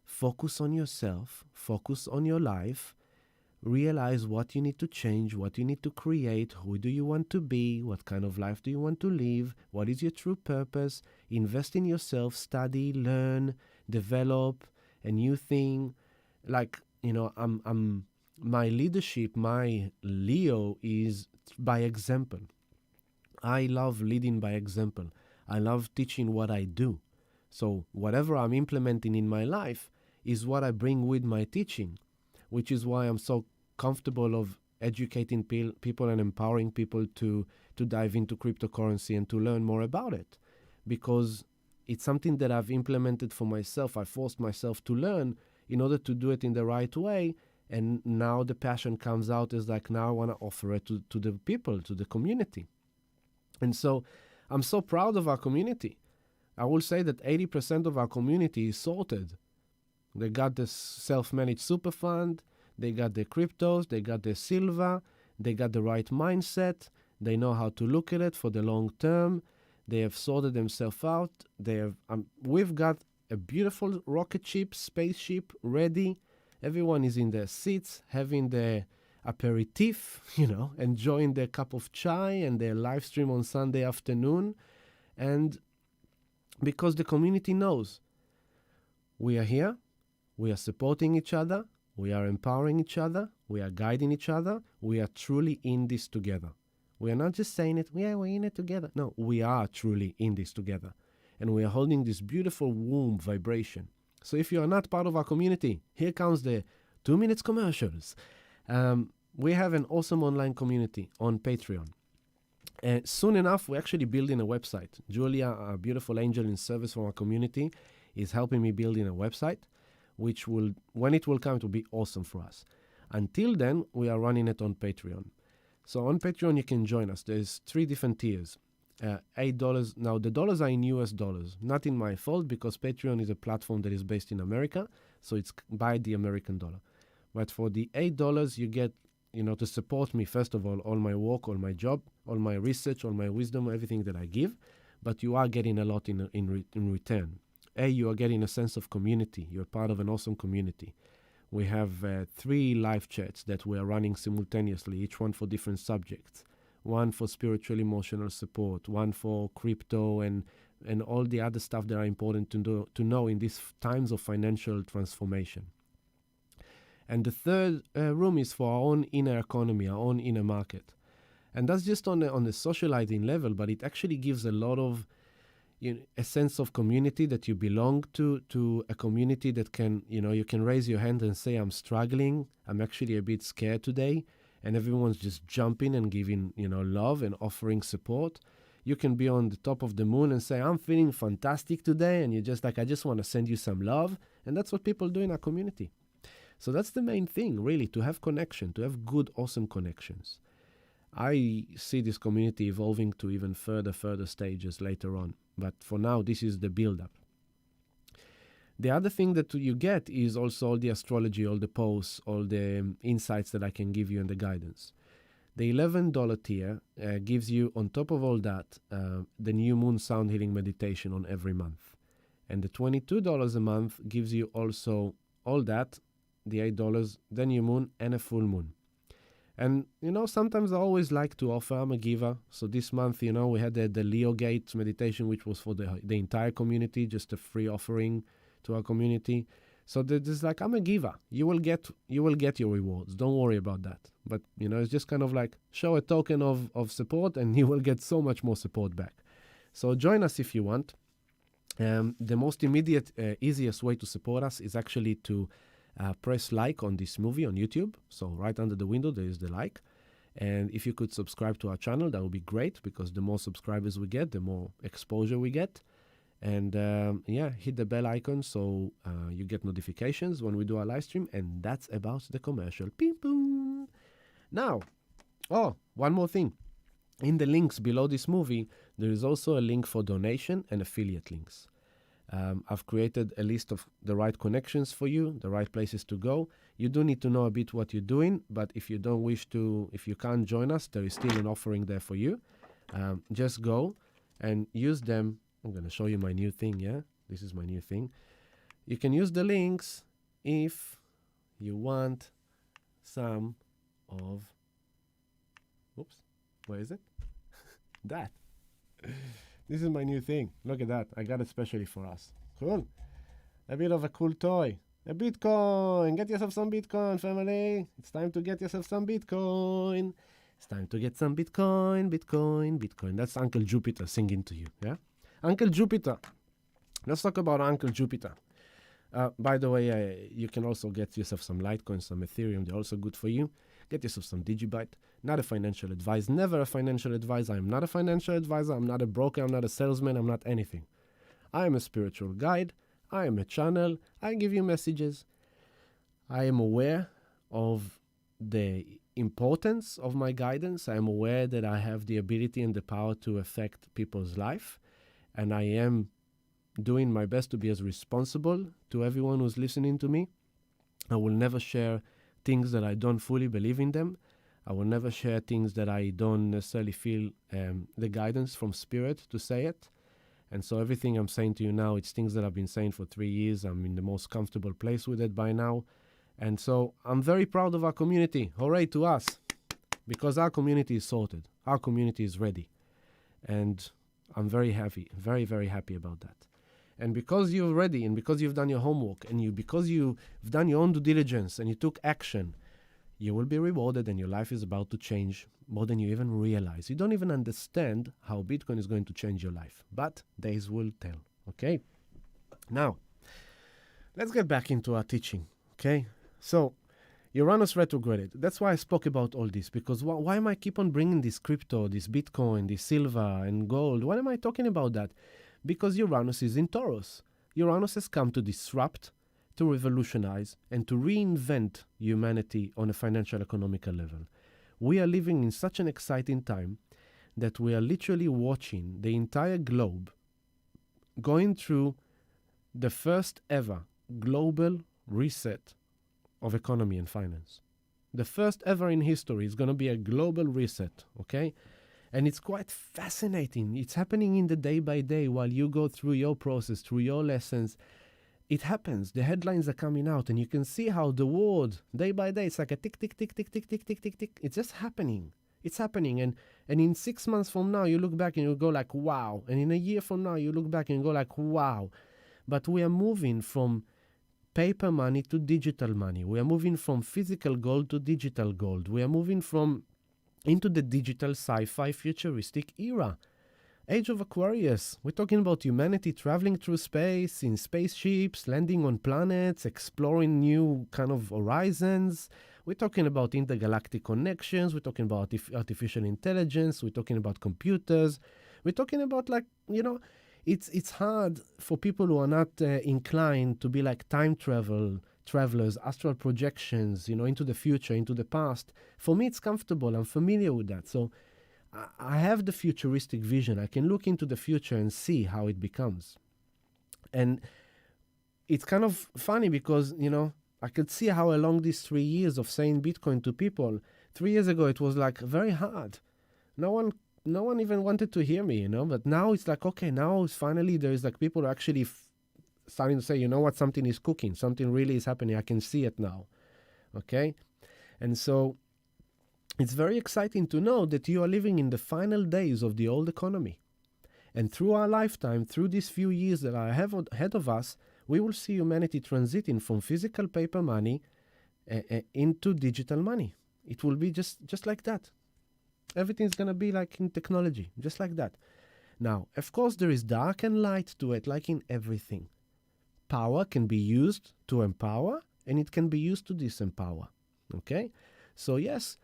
focus on yourself, focus on your life, realize what you need to change, what you need to create, who do you want to be, what kind of life do you want to live, what is your true purpose, invest in yourself, study, learn, develop a new thing. Like, I'm my leadership, my Leo is by example. I love leading by example. I love teaching what I do. So whatever I'm implementing in my life is what I bring with my teaching, which is why I'm so comfortable of educating people and empowering people to dive into cryptocurrency and to learn more about it, because it's something that I've implemented for myself. I forced myself to learn in order to do it in the right way. And now the passion comes out as like, now I want to offer it to the people, to the community. And so I'm so proud of our community. I will say that 80% of our community is sorted. They got the self-managed super fund, they got their cryptos, they got their silver, they got the right mindset, they know how to look at it for the long term, they have sorted themselves out, we've got a beautiful rocket ship, spaceship ready. Everyone is in their seats, having their aperitif, enjoying their cup of chai and their live stream on Sunday afternoon. And because the community knows we are here, we are supporting each other, we are empowering each other, we are guiding each other, we are truly in this together. We are not just saying it, we're in it together. No, we are truly in this together. And we are holding this beautiful womb vibration. So if you are not part of our community, here comes the 2 minutes commercials. We have an awesome online community on Patreon. Soon enough, we're actually building a website. Julia, our beautiful angel in service for our community, is helping me building a website, which will, when it will come, it will be awesome for us. Until then, we are running it on Patreon. So on Patreon, you can join us. There's 3 different tiers. $8. Now, the dollars are in US dollars. Not in my fault, because Patreon is a platform that is based in America, so it's by the American dollar. But for the $8, you get, to support me, first of all my work, all my job, all my research, all my wisdom, everything that I give. But you are getting a lot in return. You are getting a sense of community. You're part of an awesome community. We have 3 live chats that we are running simultaneously, each one for different subjects. One for spiritual emotional support, one for crypto and all the other stuff that are important to know in these times of financial transformation. And the third room is for our own inner economy, our own inner market. And that's just on the socializing level, but it actually gives a lot of a sense of community, that you belong to a community that can, you can raise your hand and say, I'm struggling, I'm actually a bit scared today. And everyone's just jumping and giving, love and offering support. You can be on the top of the moon and say, I'm feeling fantastic today. And you're just like, I just want to send you some love. And that's what people do in our community. So that's the main thing, really, to have connection, to have good, awesome connections. I see this community evolving to even further stages later on. But for now, this is the build-up. The other thing that you get is also all the astrology, all the posts, all the insights that I can give you and the guidance. The $11 tier gives you, on top of all that, the new moon sound healing meditation on every month. And the $22 a month gives you also all that, the $8, the new moon, and a full moon. And, sometimes I always like to offer, I'm a giver. So this month, we had the Leo Gate meditation, which was for the entire community, just a free offering to our community. So there's like, I'm a giver. You will get your rewards. Don't worry about that. But, it's just kind of like show a token of support, and you will get so much more support back. So join us if you want. The most immediate, easiest way to support us is actually to press like on this movie on YouTube. So right under the window, there is the like. And if you could subscribe to our channel, that would be great, because the more subscribers we get, the more exposure we get. And hit the bell icon so you get notifications when we do our live stream. And that's about the commercial. Ping boom. Now, one more thing. In the links below this movie, there is also a link for donation and affiliate links. I've created a list of the right connections for you, the right places to go. You do need to know a bit what you're doing, but if you can't join us, there is still an offering there for you. Just go and use them. I'm going to show you my new thing, yeah? This is my new thing. you can use the links if you want some of, oops, where is it? That. This is my new thing. Look at that. I got it specially for us. Cool. A bit of a cool toy. A Bitcoin. Get yourself some Bitcoin, family. It's time to get yourself some Bitcoin. It's time to get some Bitcoin, Bitcoin, Bitcoin. That's Uncle Jupiter singing to you, yeah? Uncle Jupiter. Let's talk about Uncle Jupiter. By the way, you can also get yourself some Litecoin, some Ethereum. They're also good for you. Get yourself some Digibyte. Not a financial advisor. Never a financial advisor. I'm not a financial advisor. I'm not a broker. I'm not a salesman. I'm not anything. I am a spiritual guide. I am a channel. I give you messages. I am aware of the importance of my guidance. I am aware that I have the ability and the power to affect people's life. And I am doing my best to be as responsible to everyone who's listening to me. I will never share things that I don't fully believe in them. I will never share things that I don't necessarily feel the guidance from spirit to say it. And so everything I'm saying to you now, it's things that I've been saying for 3 years. I'm in the most comfortable place with it by now. And so I'm very proud of our community. Hooray to us. Because our community is sorted. Our community is ready. And I'm very happy, very, very happy about that. And because you're ready, and because you've done your homework, and because you've done your own due diligence, and you took action, you will be rewarded, and your life is about to change more than you even realize. You don't even understand how Bitcoin is going to change your life, but days will tell, okay? Now, let's get back into our teaching, okay? So, Uranus retrograded. That's why I spoke about all this, because why am I keep on bringing this crypto, this Bitcoin, this silver and gold? Why am I talking about that? Because Uranus is in Taurus. Uranus has come to disrupt, to revolutionize, and to reinvent humanity on a financial economical level. We are living in such an exciting time that we are literally watching the entire globe going through the first ever global reset of economy and finance. The first ever in history is going to be a global reset, okay? And it's quite fascinating. It's happening in the day by day while you go through your process, through your lessons. It happens. The headlines are coming out, and you can see how the world, day by day, it's like a tick, tick, tick, tick, tick, tick, tick, tick, tick. It's just happening. It's happening. And in 6 months from now, you look back and you go like, wow. And in a year from now, you look back and you go like, wow. But we are moving from paper money to digital money. We are moving from physical gold to digital gold. We are moving into the digital sci-fi futuristic era. Age of Aquarius. We're talking about humanity traveling through space, in spaceships, landing on planets, exploring new kind of horizons. We're talking about intergalactic connections. We're talking about artificial intelligence. We're talking about computers. We're talking about, like, you know, it's hard for people who are not inclined to be like time travelers, astral projections, you know, into the future, into the past. For me, it's comfortable. I'm familiar with that. So I have the futuristic vision. I can look into the future and see how it becomes. And it's kind of funny because, you know, I could see how along these 3 years of saying Bitcoin to people, 3 years ago, it was like very hard. No one even wanted to hear me, you know, but now it's like, okay, now it's finally there's like people are actually starting to say, you know what, something is cooking, something really is happening. I can see it now. Okay. And so it's very exciting to know that you are living in the final days of the old economy. And through our lifetime, through these few years that are ahead of us, we will see humanity transiting from physical paper money into digital money. It will be just like that. Everything's going to be like in technology, just like that. Now, of course, there is dark and light to it, like in everything. Power can be used to empower, and it can be used to disempower. Okay? So yes,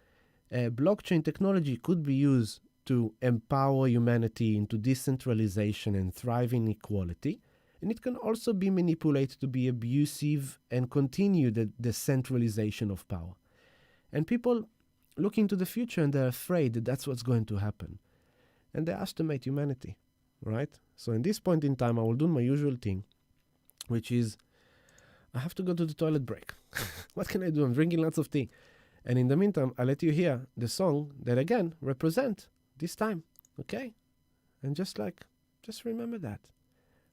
blockchain technology could be used to empower humanity into decentralization and thriving equality. And it can also be manipulated to be abusive and continue the centralization of power. And people look into the future and they're afraid that that's what's going to happen. And they estimate humanity, right? So in this point in time, I will do my usual thing, which is I have to go to the toilet break. What can I do? I'm drinking lots of tea. And in the meantime, I'll let you hear the song that, again, represent this time, okay? And just remember that.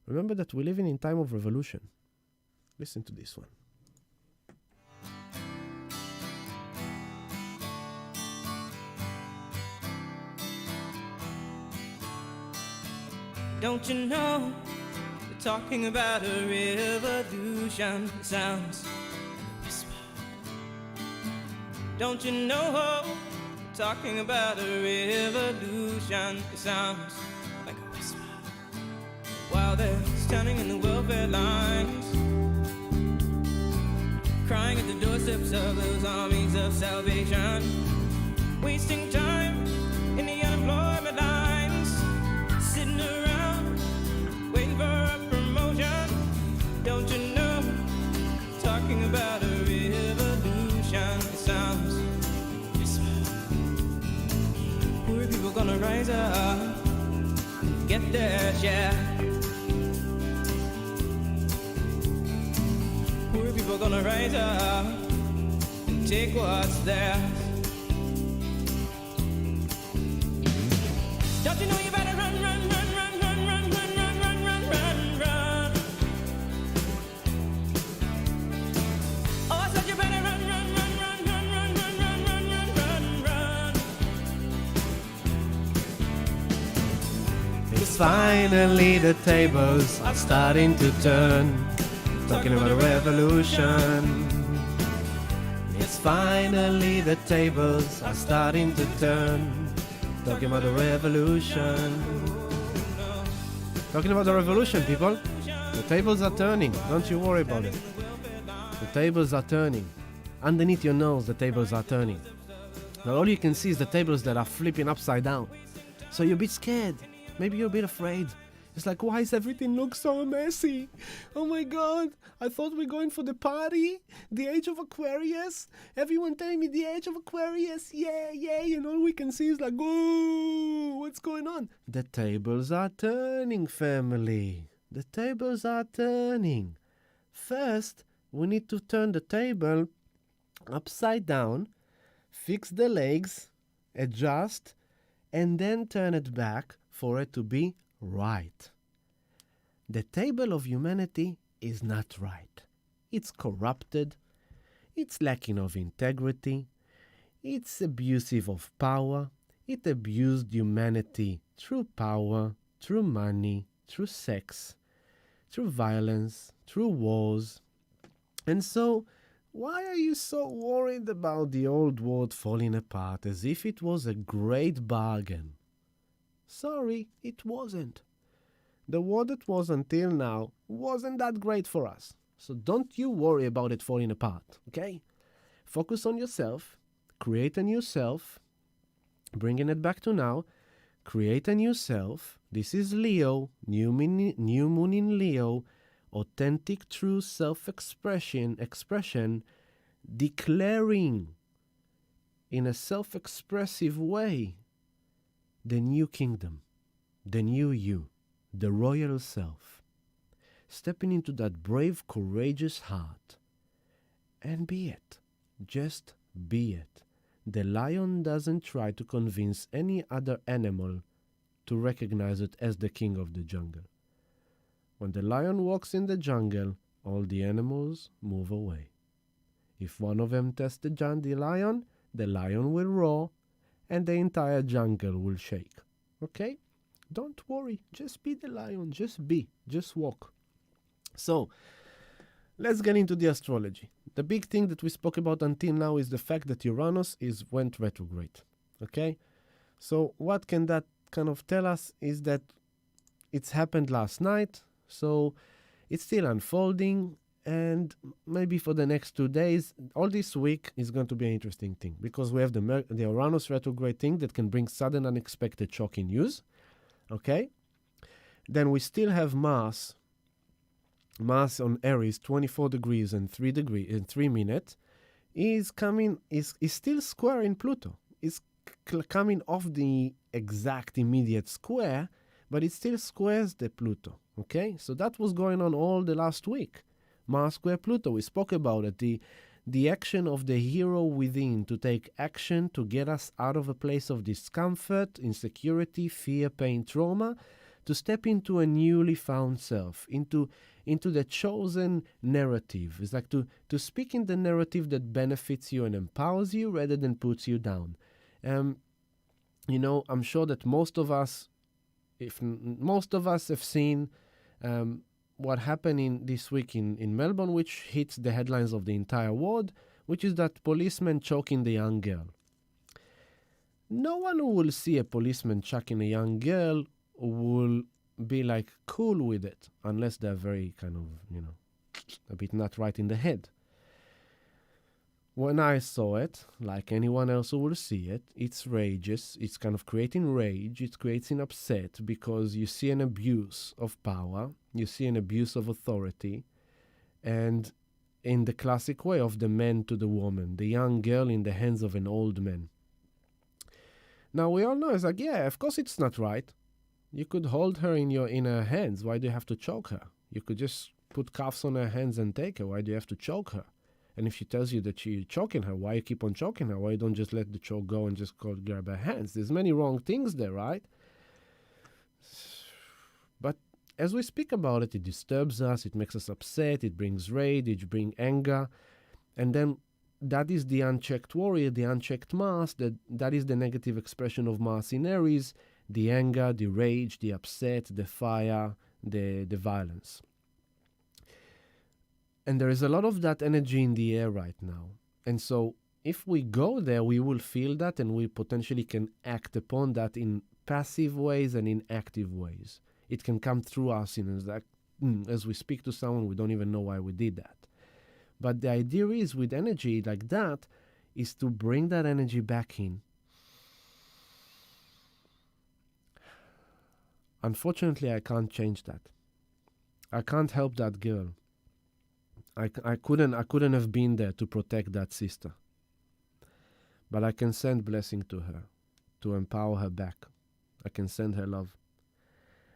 Remember that we're living in time of revolution. Listen to this one.
Don't you know they're talking about a revolution? It sounds like a whisper. Don't you know they're talking about a revolution? It sounds like a whisper. While they're standing in the welfare lines, crying at the doorsteps of those armies of salvation, wasting time in the unemployment lines, sitting around waiting for a promotion. Don't you know, talking about a revolution? It sounds whisper. Poor people gonna rise up and get their share. Poor people gonna rise up and take what's theirs. Don't you know you better run, run, run, run, run, run, run, run, run, run, run, run. Oh, I said you better run, run, run, run, run, run, run, run, run, run, run, run.
It's finally the tables are starting to turn. Talking about a revolution. It's finally the tables are starting to turn. Talking about a revolution. Talking about a revolution, people. The tables are turning. Don't you worry about it. The tables are turning. Underneath your nose, the tables are turning. Now all you can see is the tables that are flipping upside down. So you're a bit scared. Maybe you're a bit afraid. It's like, why does everything look so messy? Oh my God, I thought we're going for the party, the age of Aquarius. Everyone telling me the age of Aquarius, yeah, and all we can see is like, ooh, what's going on? The tables are turning, family. The tables are turning. First, we need to turn the table upside down, fix the legs, adjust, and then turn it back for it to be right. The table of humanity is not right. It's corrupted. It's lacking of integrity. It's abusive of power. It abused humanity through power, through money, through sex, through violence, through wars. And so, why are you so worried about the old world falling apart as if it was a great bargain? Sorry, it wasn't. The world that was until now wasn't that great for us. So don't you worry about it falling apart, okay? Focus on yourself, create a new self, bringing it back to now, create a new self. This is Leo, new moon in Leo, authentic true expression, declaring in a self-expressive way the new kingdom, the new you, the royal self, stepping into that brave, courageous heart, and be it. Just be it. The lion doesn't try to convince any other animal to recognize it as the king of the jungle. When the lion walks in the jungle, all the animals move away. If one of them tests the lion will roar, and the entire jungle will shake. Okay? Don't worry. Just be the lion. Just be. Just walk. So, let's get into the astrology. The big thing that we spoke about until now is the fact that Uranus went retrograde. Okay? So, what can that kind of tell us is that it's happened last night. So, it's still unfolding. And maybe for the next 2 days, all this week is going to be an interesting thing because we have the Uranus retrograde thing that can bring sudden, unexpected, shocking news. Okay? Then we still have Mars on Aries, 24 degrees and 3 minutes, is still square in Pluto. It's coming off the exact immediate square, but it still squares the Pluto. Okay? So that was going on all the last week. Mars square Pluto, we spoke about it, the action of the hero within to take action to get us out of a place of discomfort, insecurity, fear, pain, trauma, to step into a newly found self, into the chosen narrative. It's like to speak in the narrative that benefits you and empowers you rather than puts you down. I'm sure that most of us, most of us have seen what happened this week in Melbourne, which hits the headlines of the entire world, which is that policeman choking the young girl. No one who will see a policeman choking a young girl will be like cool with it, unless they're very kind of, a bit not right in the head. When I saw it, like anyone else who will see it, it's rageous, it's kind of creating rage, it creates an upset because you see an abuse of power, you see an abuse of authority, and in the classic way of the man to the woman, the young girl in the hands of an old man. Now we all know, it's like, yeah, of course it's not right. You could hold her in her hands. Why do you have to choke her? You could just put cuffs on her hands and take her. Why do you have to choke her? And if she tells you that you're choking her, why you keep on choking her? Why you don't just let the choke go and just grab her hands? There's many wrong things there, right? But as we speak about it, it disturbs us, it makes us upset, it brings rage, it brings anger. And then that is the unchecked warrior, the unchecked Mars, that is the negative expression of Mars in Aries, the anger, the rage, the upset, the fire, the violence. And there is a lot of that energy in the air right now. And so if we go there, we will feel that and we potentially can act upon that in passive ways and in active ways. It can come through us as we speak to someone, we don't even know why we did that. But the idea is with energy like that is to bring that energy back in. Unfortunately, I can't change that. I can't help that girl. I couldn't have been there to protect that sister. But I can send blessing to her, to empower her back. I can send her love.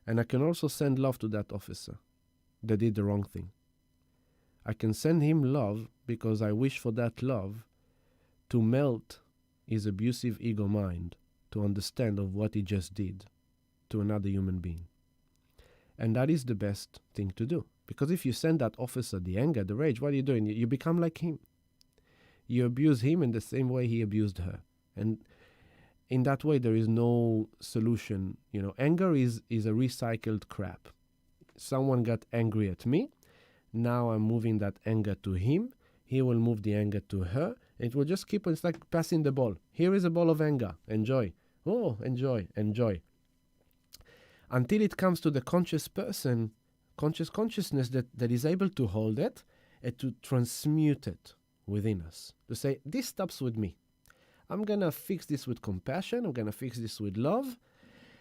And I can also send love to that officer that did the wrong thing. I can send him love because I wish for that love to melt his abusive ego mind to understand of what he just did to another human being. And that is the best thing to do. Because if you send that officer the anger, the rage, what are you doing? You become like him. You abuse him in the same way he abused her. And in that way, there is no solution. Anger is a recycled crap. Someone got angry at me. Now I'm moving that anger to him. He will move the anger to her. It will just keep, it's like passing the ball. Here is a ball of anger. Enjoy. Oh, enjoy. Until it comes to the conscious person, consciousness that is able to hold it and to transmute it within us. To say, this stops with me. I'm going to fix this with compassion. I'm going to fix this with love.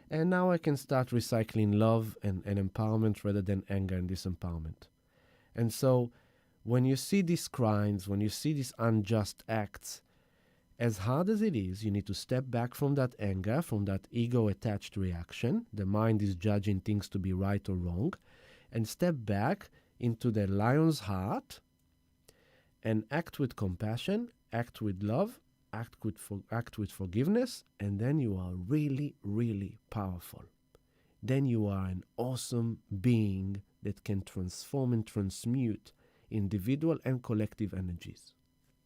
And now I can start recycling love and empowerment rather than anger and disempowerment. And so when you see these crimes, when you see these unjust acts, as hard as it is, you need to step back from that anger, from that ego-attached reaction. The mind is judging things to be right or wrong. And step back into the lion's heart and act with compassion, act with love, act with forgiveness, and then you are really, really powerful. Then you are an awesome being that can transform and transmute individual and collective energies.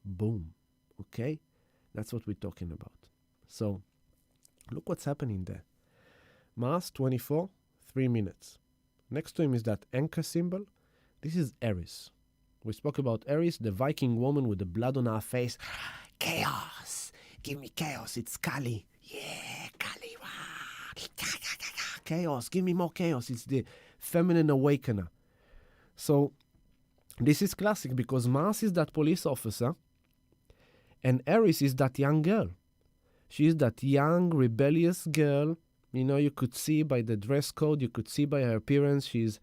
Boom. Okay? That's what we're talking about. So, look what's happening there. Mars 24, 3 minutes. Next to him is that anchor symbol. This is Aries. We spoke about Aries, the Viking woman with the blood on her face. Chaos. Give me chaos. It's Kali. Yeah, Kali. Chaos. Give me more chaos. It's the feminine awakener. So this is classic because Mars is that police officer and Aries is that young girl. She is that young, rebellious girl. You could see by the dress code, you could see by her appearance, she's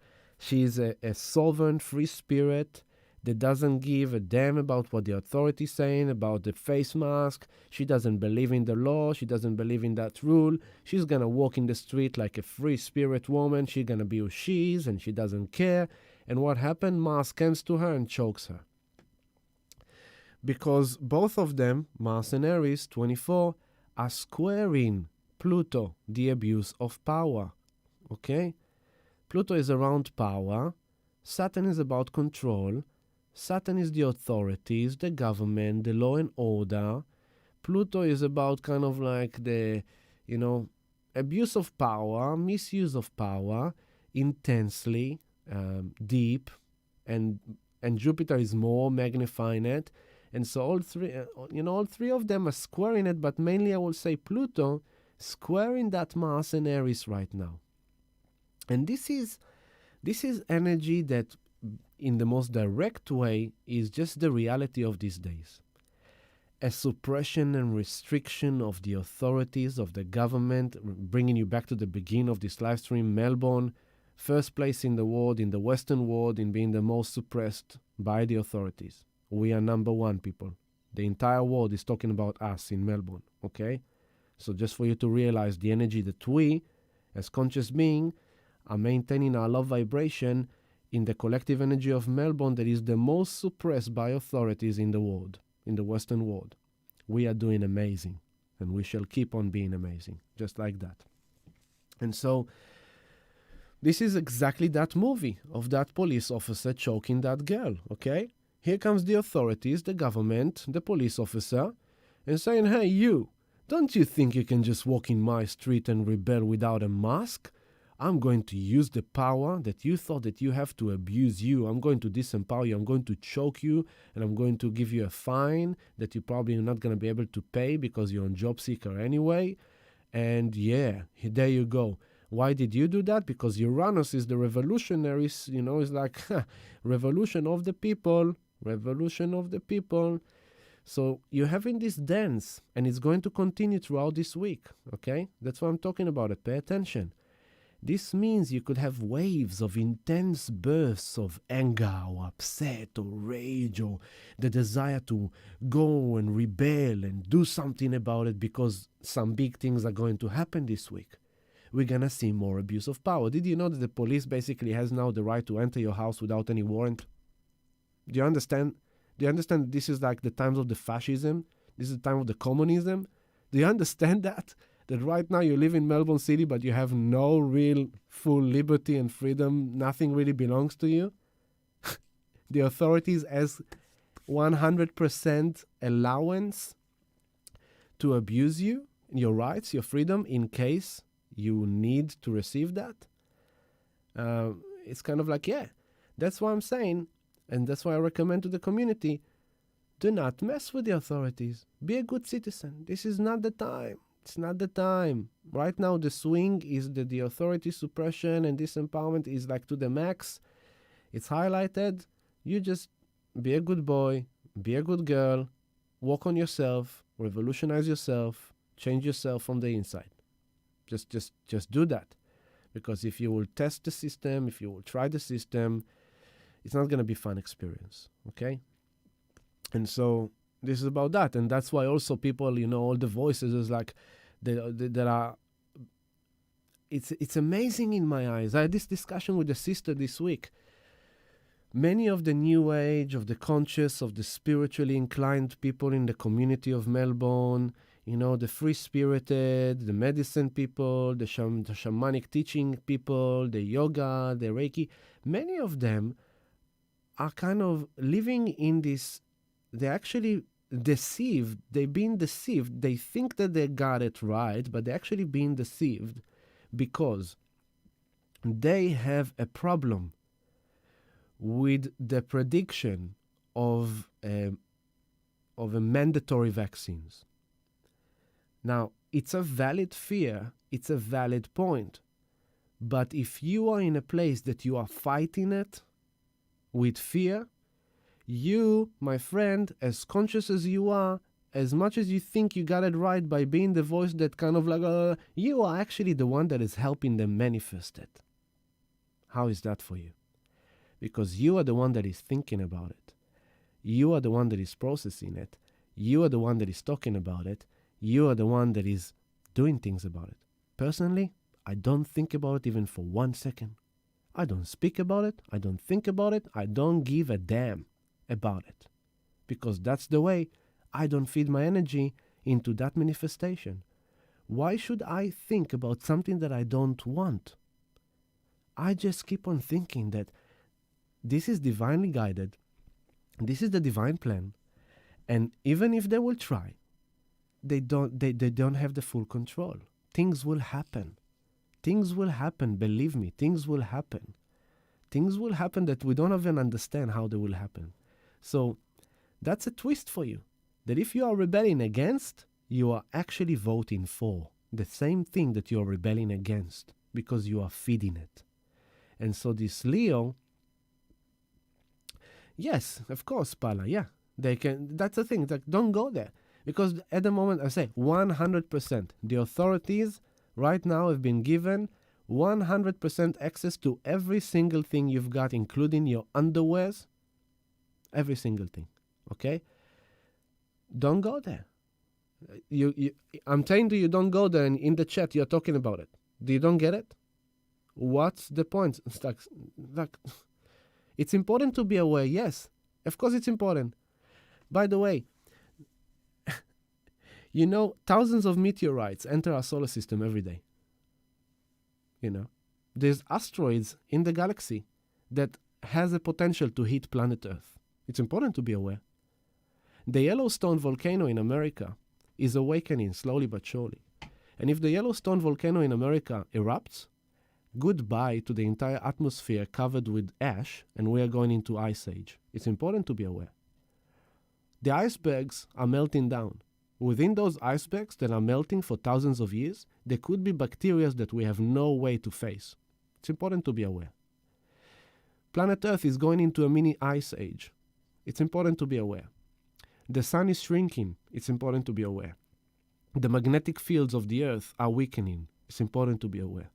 a sovereign, free spirit that doesn't give a damn about what the authority is saying, about the face mask. She doesn't believe in the law. She doesn't believe in that rule. She's going to walk in the street like a free spirit woman. She's going to be who she is, and she doesn't care. And what happened? Mars comes to her and chokes her. Because both of them, Mars and Aries, 24, are squaring Pluto, the abuse of power. okay? Pluto is around power. Saturn is about control. Saturn is the authorities, the government, the law and order. Pluto is about kind of like the, abuse of power, misuse of power, intensely, deep, and Jupiter is more magnifying it. And so all three of them are squaring it, but mainly I will say Pluto squaring that Mars and Aries right now. And this is energy that, in the most direct way, is just the reality of these days. A suppression and restriction of the authorities, of the government, bringing you back to the beginning of this live stream. Melbourne, first place in the world, in the Western world, in being the most suppressed by the authorities. We are number one, people. The entire world is talking about us in Melbourne, okay? So just for you to realize the energy that we, as conscious beings, are maintaining our love vibration in the collective energy of Melbourne that is the most suppressed by authorities in the world, in the Western world. We are doing amazing, and we shall keep on being amazing, just like that. And so this is exactly that movie of that police officer choking that girl, okay? Here comes the authorities, the government, the police officer, and saying, hey, you, don't you think you can just walk in my street and rebel without a mask? I'm going to use the power that you thought that you have to abuse you. I'm going to disempower you. I'm going to choke you, and I'm going to give you a fine that you probably are not going to be able to pay because you're on job seeker anyway. And yeah, there you go. Why did you do that? Because Uranus is the revolutionaries, it's like revolution of the people, revolution of the people. So you're having this dance, and it's going to continue throughout this week, okay? That's what I'm talking about it. Pay attention. This means you could have waves of intense bursts of anger or upset or rage or the desire to go and rebel and do something about it because some big things are going to happen this week. We're going to see more abuse of power. Did you know that the police basically has now the right to enter your house without any warrant? Do you understand? Do you understand this is like the times of the fascism? This is the time of the communism? Do you understand that? That right now you live in Melbourne City, but you have no real full liberty and freedom. Nothing really belongs to you. The authorities has 100% allowance to abuse you, your rights, your freedom, in case you need to receive that. It's kind of like, yeah, that's what I'm saying. And that's why I recommend to the community, do not mess with the authorities. Be a good citizen. This is not the time. It's not the time. Right now, the swing is that the authority suppression and disempowerment is like to the max. It's highlighted. You just be a good boy, be a good girl, work on yourself, revolutionize yourself, change yourself from the inside. Just do that. Because if you will test the system, if you will try the system, it's not going to be a fun experience, okay? And so this is about that. And that's why also people, all the voices is like, that are, it's amazing in my eyes. I had this discussion with a sister this week. Many of the new age, of the conscious, of the spiritually inclined people in the community of Melbourne, the free-spirited, the medicine people, the shamanic teaching people, the yoga, the Reiki, many of them are kind of living in this, they're actually deceived. They've been deceived. They think that they got it right, but they're actually being deceived because they have a problem with the prediction of a mandatory vaccines. Now, it's a valid fear. It's a valid point. But if you are in a place that you are fighting it with fear, you, my friend, as conscious as you are, as much as you think you got it right by being the voice that kind of like, you are actually the one that is helping them manifest it. How is that for you? Because you are the one that is thinking about it. You are the one that is processing it. You are the one that is talking about it. You are the one that is doing things about it. Personally, I don't think about it even for 1 second. I don't speak about it. I don't think about it. I don't give a damn about it. Because that's the way I don't feed my energy into that manifestation. Why should I think about something that I don't want? I just keep on thinking that this is divinely guided. This is the divine plan. And even if they will try, they don't have the full control. Things will happen. Things will happen. Believe me, things will happen. Things will happen that we don't even understand how they will happen. So that's a twist for you. That if you are rebelling against, you are actually voting for the same thing that you are rebelling against because you are feeding it. And so this Leo, yes, of course, Pala, yeah. They can. That's the thing. It's like, don't go there. Because at the moment, I say 100%. The authorities right now have been given 100% access to every single thing you've got, including your underwears. Every single thing. Okay? Don't go there. I'm saying to you, don't go there, and in the chat, you're talking about it. You don't get it? What's the point? It's like, it's important to be aware, yes. Of course it's important. By the way, you know, thousands of meteorites enter our solar system every day. You know, there's asteroids in the galaxy that has a potential to hit planet Earth. It's important to be aware. The Yellowstone volcano in America is awakening slowly but surely. And if the Yellowstone volcano in America erupts, goodbye to the entire atmosphere covered with ash, and we are going into ice age. It's important to be aware. The icebergs are melting down. Within those icebergs that are melting for thousands of years, there could be bacteria that we have no way to face. It's important to be aware. Planet Earth is going into a mini ice age. It's important to be aware. The sun is shrinking. It's important to be aware. The magnetic fields of the Earth are weakening. It's important to be aware.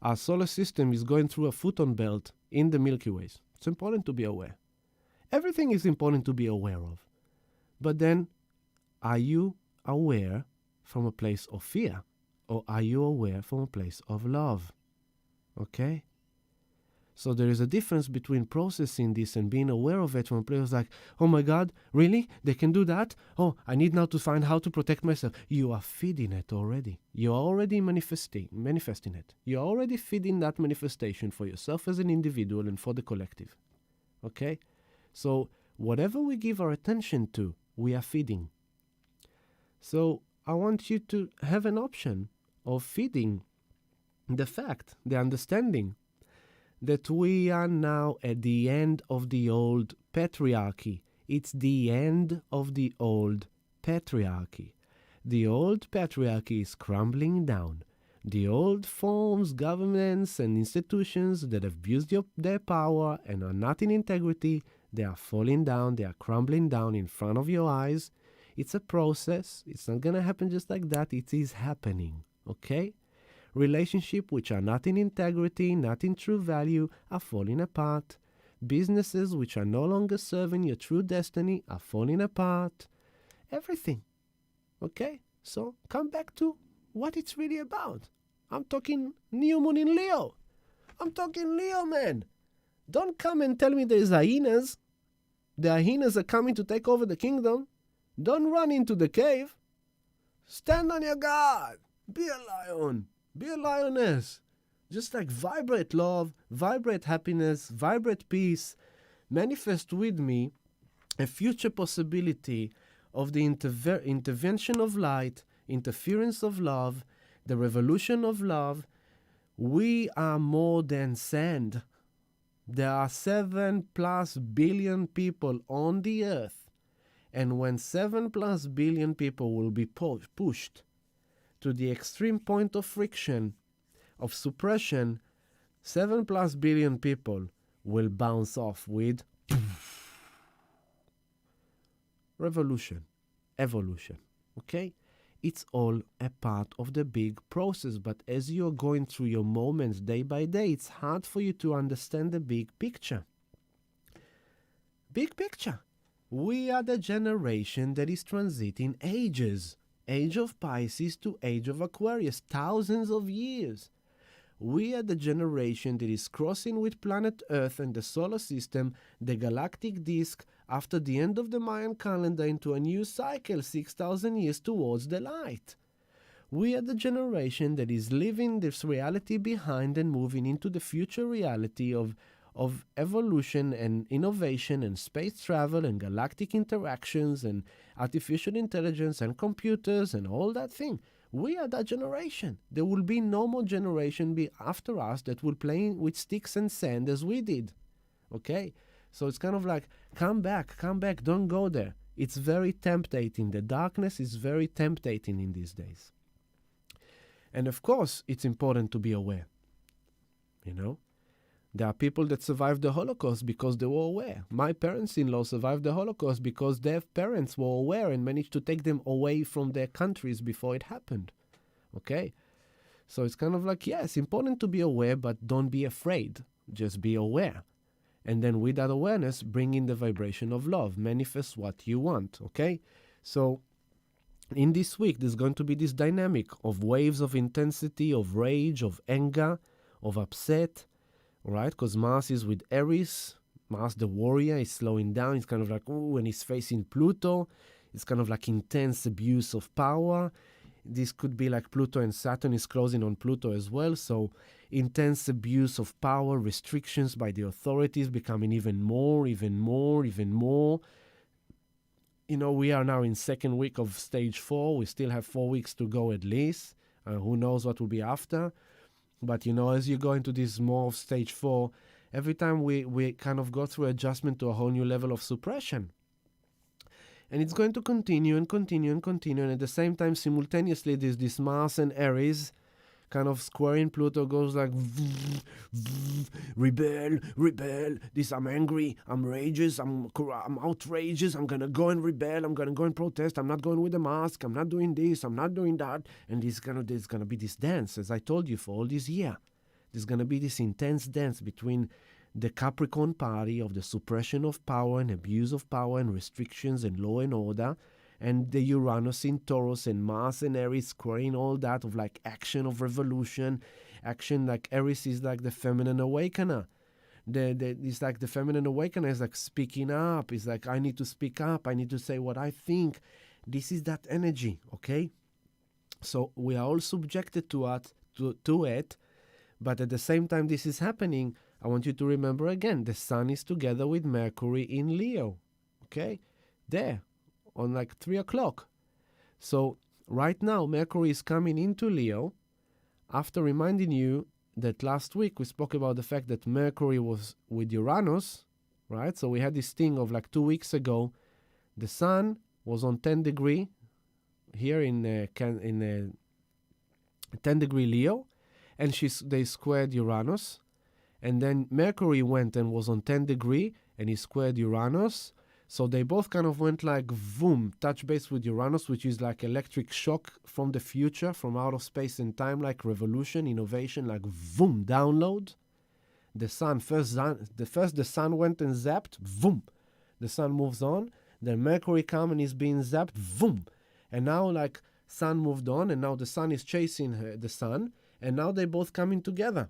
Our solar system is going through a photon belt in the Milky Way. It's important to be aware. Everything is important to be aware of. But then, are you aware from a place of fear? Or are you aware from a place of love? Okay? So there is a difference between processing this and being aware of it from a place like, oh my God, really? They can do that? Oh, I need now to find how to protect myself. You are feeding it already. You are already manifesting it. You are already feeding that manifestation for yourself as an individual and for the collective. Okay? So whatever we give our attention to, we are feeding. So I want you to have an option of feeding the fact, the understanding that we are now at the end of the old patriarchy. It's the end of the old patriarchy. The old patriarchy is crumbling down. The old forms, governments, and institutions that have abused their power and are not in integrity, they are falling down, they are crumbling down in front of your eyes. It's a process. It's not going to happen just like that. It is happening, okay? Relationships which are not in integrity, not in true value, are falling apart. Businesses which are no longer serving your true destiny are falling apart. Everything, okay? So come back to what it's really about. I'm talking new moon in Leo. I'm talking Leo, man. Don't come and tell me there's hyenas. The hyenas are coming to take over the kingdom. Don't run into the cave. Stand on your guard. Be a lion. Be a lioness. Just like vibrate love, vibrate happiness, vibrate peace. Manifest with me a future possibility of the intervention of light, interference of love, the revolution of love. We are more than sand. There are 7+ billion people on the earth. And when 7+ billion people will be pushed to the extreme point of friction, of suppression, 7+ billion people will bounce off with revolution, evolution, okay? It's all a part of the big process, but as you're going through your moments day by day, it's hard for you to understand the big picture. Big picture. We are the generation that is transiting ages. Age of Pisces to age of Aquarius, thousands of years. We are the generation that is crossing with planet Earth and the solar system, the galactic disk, after the end of the Mayan calendar into a new cycle, 6,000 years towards the light. We are the generation that is leaving this reality behind and moving into the future reality of evolution and innovation and space travel and galactic interactions and artificial intelligence and computers and all that thing. We are that generation. There will be no more generation be after us that will play with sticks and sand as we did. Okay? So it's kind of like, come back, don't go there. It's very tempting. The darkness is very tempting in these days. And of course, it's important to be aware. You know? There are people that survived the Holocaust because they were aware. My parents-in-law survived the Holocaust because their parents were aware and managed to take them away from their countries before it happened. Okay? So it's kind of like, yeah, it's important to be aware, but don't be afraid. Just be aware. And then with that awareness, bring in the vibration of love. Manifest what you want. Okay? So in this week, there's going to be this dynamic of waves of intensity, of rage, of anger, of upset, right? Because Mars is with Aries. Mars, the warrior, is slowing down. It's kind of like, ooh, and he's facing Pluto. It's kind of like intense abuse of power. This could be like Pluto and Saturn is closing on Pluto as well. So intense abuse of power, restrictions by the authorities becoming even more. You know, we are now in second week of stage 4. We still have 4 weeks to go at least. Who knows what will be after. But, you know, as you go into this more of stage 4, every time we kind of go through adjustment to a whole new level of suppression. And it's going to continue. And at the same time, simultaneously, there's this Mars and Aries kind of squaring Pluto goes like, rebel, this, I'm angry, I'm rageous, I'm outrageous, I'm going to go and rebel, I'm going to go and protest, I'm not going with the mask, I'm not doing this, I'm not doing that. And there's going to be this dance, as I told you, for all this year. There's going to be this intense dance between the Capricorn party of the suppression of power and abuse of power and restrictions and law and order, and the Uranus in Taurus and Mars and Aries squaring all that of like action of revolution, action like Aries is like the feminine awakener. It's like the feminine awakener is like speaking up. It's like, I need to speak up. I need to say what I think. This is that energy, okay? So we are all subjected to it, but at the same time this is happening, I want you to remember again, the Sun is together with Mercury in Leo, okay? There. On like 3 o'clock. So right now, Mercury is coming into Leo after reminding you that last week we spoke about the fact that Mercury was with Uranus, right? So we had this thing of like 2 weeks ago. The Sun was on 10 degree here in 10 degree Leo, and they squared Uranus. And then Mercury went and was on 10 degree, and he squared Uranus. So they both kind of went like, boom, touch base with Uranus, which is like electric shock from the future, from out of space and time, like revolution, innovation, like boom, download. The Sun, the Sun went and zapped, boom. The Sun moves on. Then Mercury comes and is being zapped, boom. And now like Sun moved on, and now the Sun is chasing the Sun, and now they both coming together,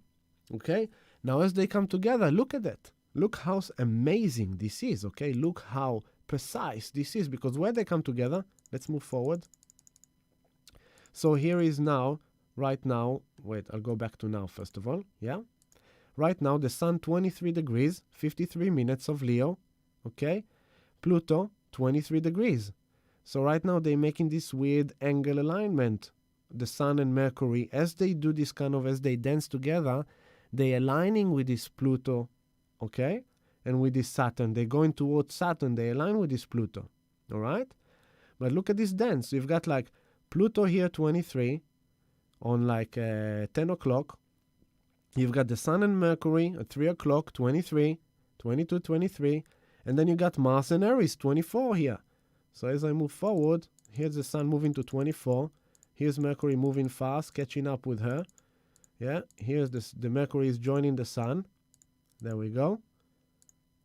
okay? Now as they come together, look at that. Look how amazing this is, okay? Look how precise this is, because where they come together, let's move forward. So here is now, right now, wait, I'll go back to now first of all, yeah? Right now, the Sun 23 degrees, 53 minutes of Leo, okay? Pluto, 23 degrees. So right now, they're making this weird angle alignment. The Sun and Mercury, as they do this kind of, as they dance together, they're aligning with this Pluto, okay? And with this Saturn. They're going towards Saturn. They align with this Pluto. All right? But look at this dance. You've got like Pluto here, 23, on like 10 o'clock. You've got the Sun and Mercury at 3 o'clock, 23, 22, 23. And then you got Mars and Aries, 24 here. So as I move forward, here's the Sun moving to 24. Here's Mercury moving fast, catching up with her. Yeah, here's the Mercury is joining the Sun. There we go.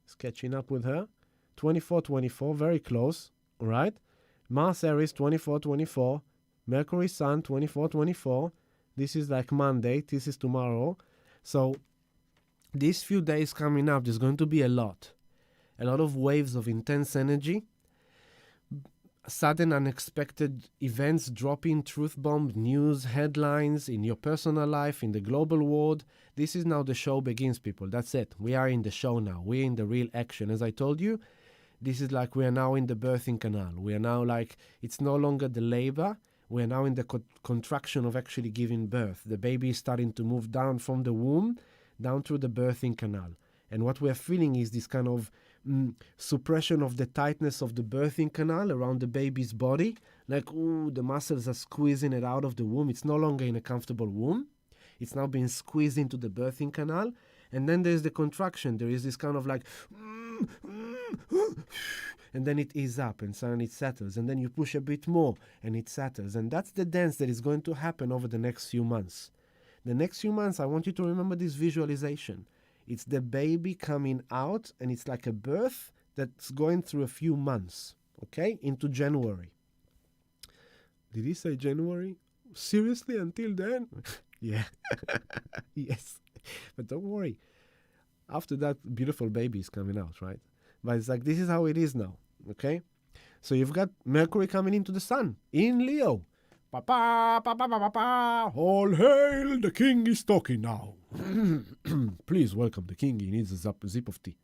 It's catching up with her. 24, 24, very close. All right. Mars, Aries, 24, 24. Mercury, Sun, 24, 24. This is like Monday. This is tomorrow. So these few days coming up, there's going to be a lot of waves of intense energy. sudden unexpected events dropping, truth bomb, news, headlines in your personal life, in the global world. This is now the show begins, people. That's it. We are in the show now. We're in the real action. As I told you, this is like we are now in the birthing canal. We are now like, it's no longer the labor. We are now in the contraction of actually giving birth. The baby is starting to move down from the womb, down through the birthing canal. And what we're feeling is this kind of suppression of the tightness of the birthing canal around the baby's body. Like, ooh, the muscles are squeezing it out of the womb. It's no longer in a comfortable womb. It's now being squeezed into the birthing canal. And then there's the contraction. There is this kind of like, and then it eases up and suddenly it settles. And then you push a bit more and it settles. And that's the dance that is going to happen over the next few months. The next few months, I want you to remember this visualization. It's the baby coming out, and it's like a birth that's going through a few months, okay, into January. Did he say January? Seriously, until then? Yeah. Yes. But don't worry. After that, beautiful baby is coming out, right? But it's like, this is how it is now, okay? So you've got Mercury coming into the sun in Leo. Pa-pa, pa-pa, pa-pa, pa. All hail, the king is talking now. Please welcome the king. He needs a zip of tea.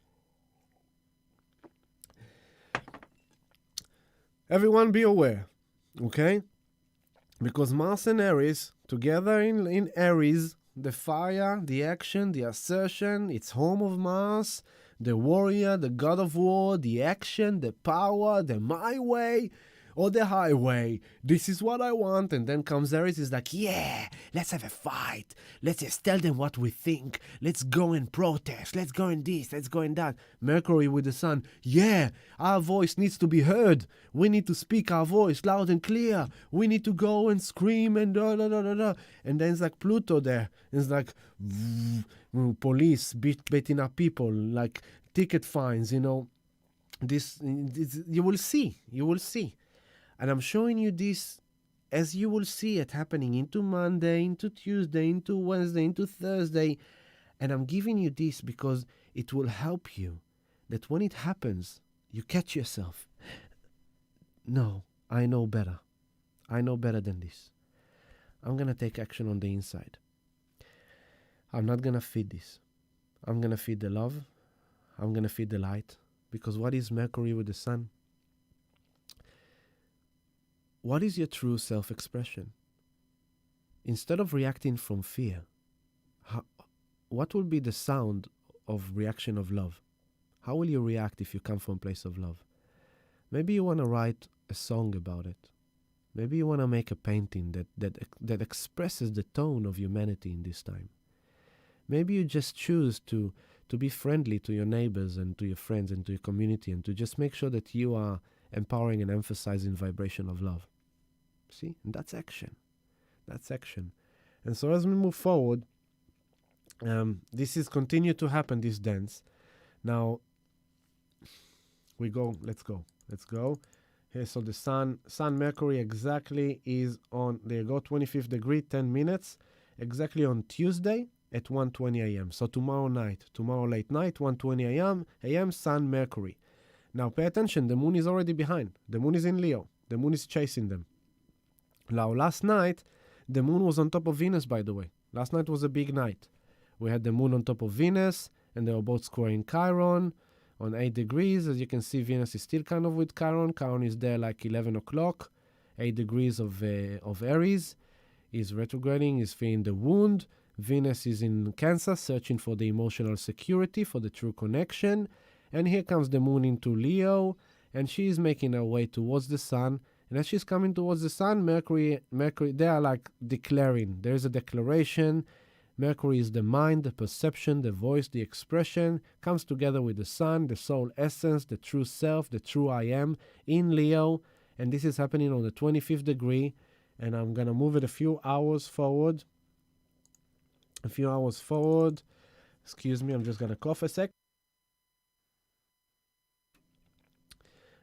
Everyone be aware, okay? Because Mars and Aries, together in Aries, the fire, the action, the assertion, it's home of Mars, the warrior, the god of war, the action, the power, the my way, or the highway. This is what I want. And then comes Aries, is like, yeah, let's have a fight. Let's just tell them what we think. Let's go and protest. Let's go in this. Let's go in that. Mercury with the sun. Yeah, our voice needs to be heard. We need to speak our voice loud and clear. We need to go and scream and da da da da da. And then it's like Pluto there. It's like police beating up people, like ticket fines, you know. This you will see. You will see. And I'm showing you this as you will see it happening into Monday, into Tuesday, into Wednesday, into Thursday. And I'm giving you this because it will help you that when it happens, you catch yourself. No, I know better. I know better than this. I'm going to take action on the inside. I'm not going to feed this. I'm going to feed the love. I'm going to feed the light. Because what is Mercury with the sun? What is your true self-expression? Instead of reacting from fear, what will be the sound of reaction of love? How will you react if you come from a place of love? Maybe you want to write a song about it. Maybe you want to make a painting that expresses the tone of humanity in this time. Maybe you just choose to be friendly to your neighbors and to your friends and to your community and to just make sure that you are empowering and emphasizing vibration of love. See? And that's action. That's action. And so as we move forward, this is continue to happen, this dance. Now, let's go. Okay, so the sun, Mercury exactly is on, there you go, 25th degree, 10 minutes, exactly on Tuesday at 1:20 a.m. So tomorrow late night, 1:20 a.m., Sun, Mercury. Now pay attention, the moon is already behind. The moon is in Leo. The moon is chasing them. Now last night, the moon was on top of Venus, by the way. Last night was a big night. We had the moon on top of Venus, and they were both squaring Chiron on 8 degrees. As you can see, Venus is still kind of with Chiron. Chiron is there like 11 o'clock. 8 degrees of Aries. Is retrograding, is feeling the wound. Venus is in Cancer, searching for the emotional security, for the true connection. And here comes the moon into Leo, and she is making her way towards the sun. And as she's coming towards the sun, Mercury, they are like declaring. There is a declaration. Mercury is the mind, the perception, the voice, the expression, comes together with the sun, the soul essence, the true self, the true I am in Leo. And this is happening on the 25th degree. And I'm going to move it a few hours forward. Excuse me, I'm just going to cough a sec.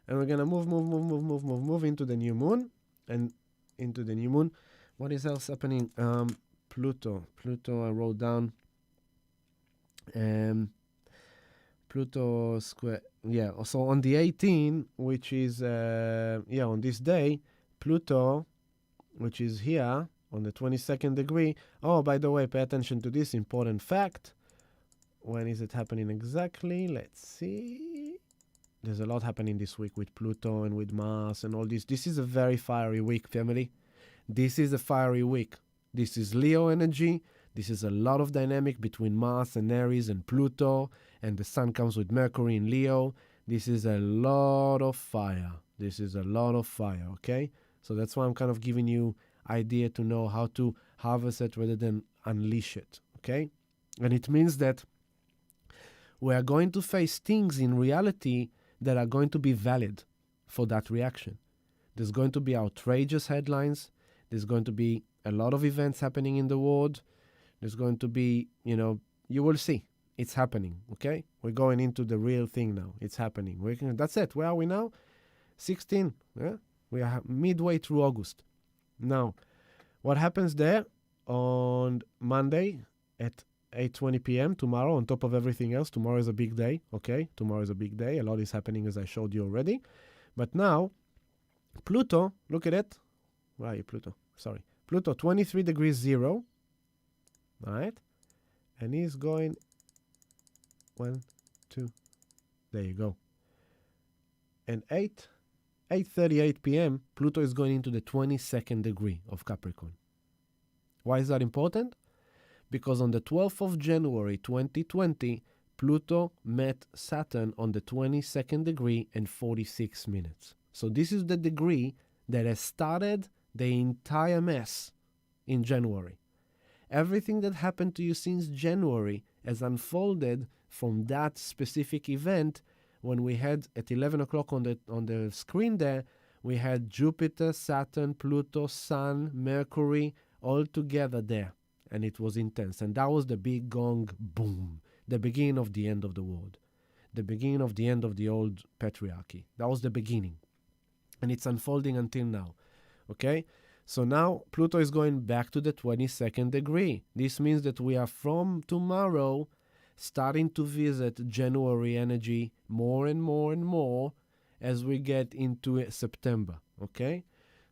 And we're going to move into the new moon. And into the new moon. What is else happening? Pluto, I wrote down. Pluto square, yeah. So on the 18th, which is, on this day, Pluto, which is here on the 22nd degree. Oh, by the way, pay attention to this important fact. When is it happening exactly? Let's see. There's a lot happening this week with Pluto and with Mars and all this. This is a very fiery week, family. This is a fiery week. This is Leo energy. This is a lot of dynamic between Mars and Aries and Pluto, and the Sun comes with Mercury in Leo. This is a lot of fire. This is a lot of fire, okay? So that's why I'm kind of giving you idea to know how to harvest it rather than unleash it, okay? And it means that we are going to face things in reality that are going to be valid for that reaction. There's going to be outrageous headlines. There's going to be a lot of events happening in the world. There's going to be, you will see. It's happening, okay? We're going into the real thing now. It's happening. That's it. Where are we now? 16. Yeah? We are midway through August. Now, what happens there on Monday at 8:20 p.m. tomorrow, on top of everything else? Tomorrow is a big day, okay? Tomorrow is a big day. A lot is happening, as I showed you already. But now, Pluto, look at it. Where are you, Pluto? Sorry. Pluto, 23 degrees 0. All right? And he's going 1, 2. There you go. And 8:38 p.m., Pluto is going into the 22nd degree of Capricorn. Why is that important? Because on the 12th of January 2020, Pluto met Saturn on the 22nd degree and 46 minutes. So this is the degree that has started the entire mess in January. Everything that happened to you since January has unfolded from that specific event. When we had at 11 o'clock on the screen there, we had Jupiter, Saturn, Pluto, Sun, Mercury, all together there. And it was intense. And that was the big gong boom, the beginning of the end of the world, the beginning of the end of the old patriarchy. That was the beginning. And it's unfolding until now. Okay? So now Pluto is going back to the 22nd degree. This means that we are from tomorrow starting to visit January energy more and more and more as we get into September. Okay?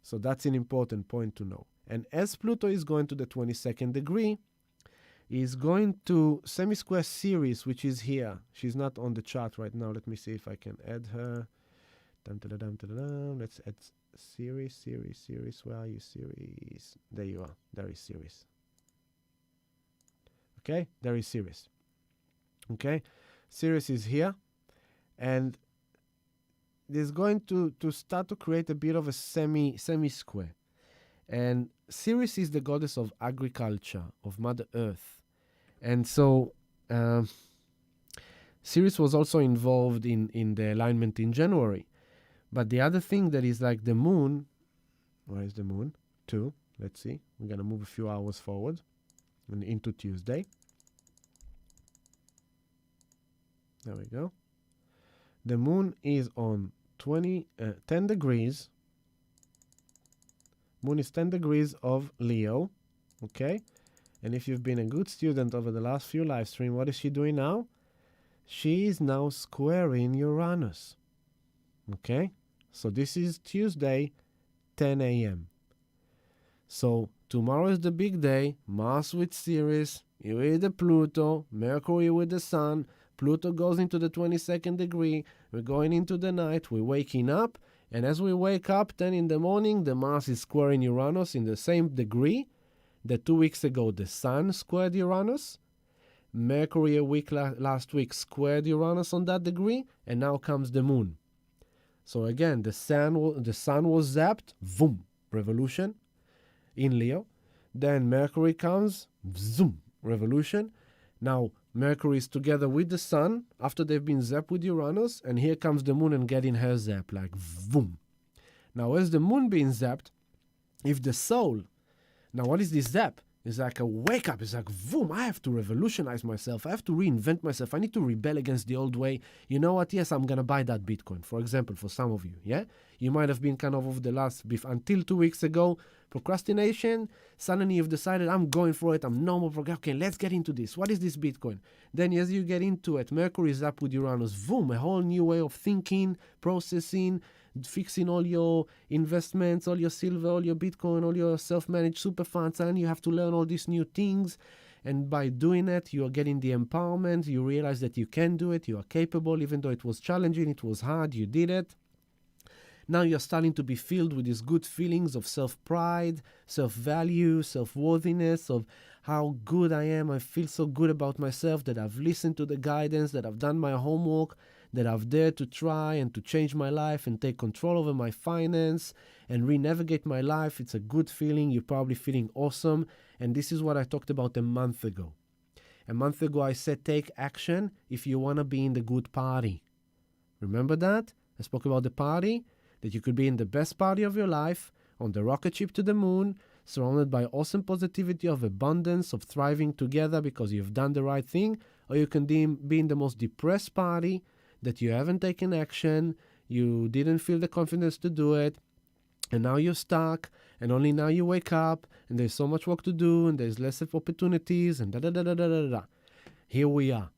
So that's an important point to know. And as Pluto is going to the 22nd degree, is going to semi-square Ceres, which is here. She's not on the chart right now. Let me see if I can add her. Let's add Ceres. Where are you, Ceres? There you are. There is Ceres. Okay, there is Ceres. Okay, Ceres is here. And there's going to start to create a bit of a semi-square. And Ceres is the goddess of agriculture, of Mother Earth. And so Ceres was also involved in the alignment in January. But the other thing that is like the moon, where is the moon? 2, let's see. We're going to move a few hours forward and into Tuesday. There we go. The moon is on 10 degrees. Moon is 10 degrees of Leo, okay? And if you've been a good student over the last few live streams, what is she doing now? She is now squaring Uranus, okay? So this is Tuesday, 10 a.m. So tomorrow is the big day. Mars with Ceres, you with the Pluto, Mercury with the Sun. Pluto goes into the 22nd degree. We're going into the night. We're waking up. And as we wake up, then in the morning, the Mars is squaring Uranus in the same degree that 2 weeks ago the Sun squared Uranus. Mercury a week last week squared Uranus on that degree, and now comes the Moon. So again, the Sun was zapped, boom, revolution in Leo. Then Mercury comes, zoom, revolution. Now Mercury is together with the Sun after they've been zapped with Uranus, and here comes the Moon and getting her zap, like boom. Now as the Moon being zapped, if the soul, now what is this zap? It's like a wake up. It's like, boom, I have to revolutionize myself. I have to reinvent myself. I need to rebel against the old way. You know what? Yes, I'm going to buy that Bitcoin, for example, for some of you. Yeah. You might have been kind of over the last beef until 2 weeks ago. Procrastination. Suddenly you've decided, I'm going for it. I'm no more okay, let's get into this. What is this Bitcoin? Then as you get into it, Mercury is up with Uranus. Boom, a whole new way of thinking, processing, fixing all your investments, all your silver, all your Bitcoin, all your self-managed super funds, and you have to learn all these new things. And by doing it, you are getting the empowerment. You realize that you can do it. You are capable, even though it was challenging, it was hard, you did it. Now you're starting to be filled with these good feelings of self-pride, self-value, self-worthiness, of how good I am. I feel so good about myself that I've listened to the guidance, that I've done my homework, that I've dared to try and to change my life and take control over my finance and re-navigate my life. It's a good feeling. You're probably feeling awesome. And this is what I talked about a month ago. A month ago, I said take action if you want to be in the good party. Remember that? I spoke about the party, that you could be in the best party of your life, on the rocket ship to the moon, surrounded by awesome positivity of abundance, of thriving together because you've done the right thing, or you can be in the most depressed party, that you haven't taken action, you didn't feel the confidence to do it, and now you're stuck, and only now you wake up, and there's so much work to do, and there's less of opportunities, and da-da-da-da-da-da-da. Here we are.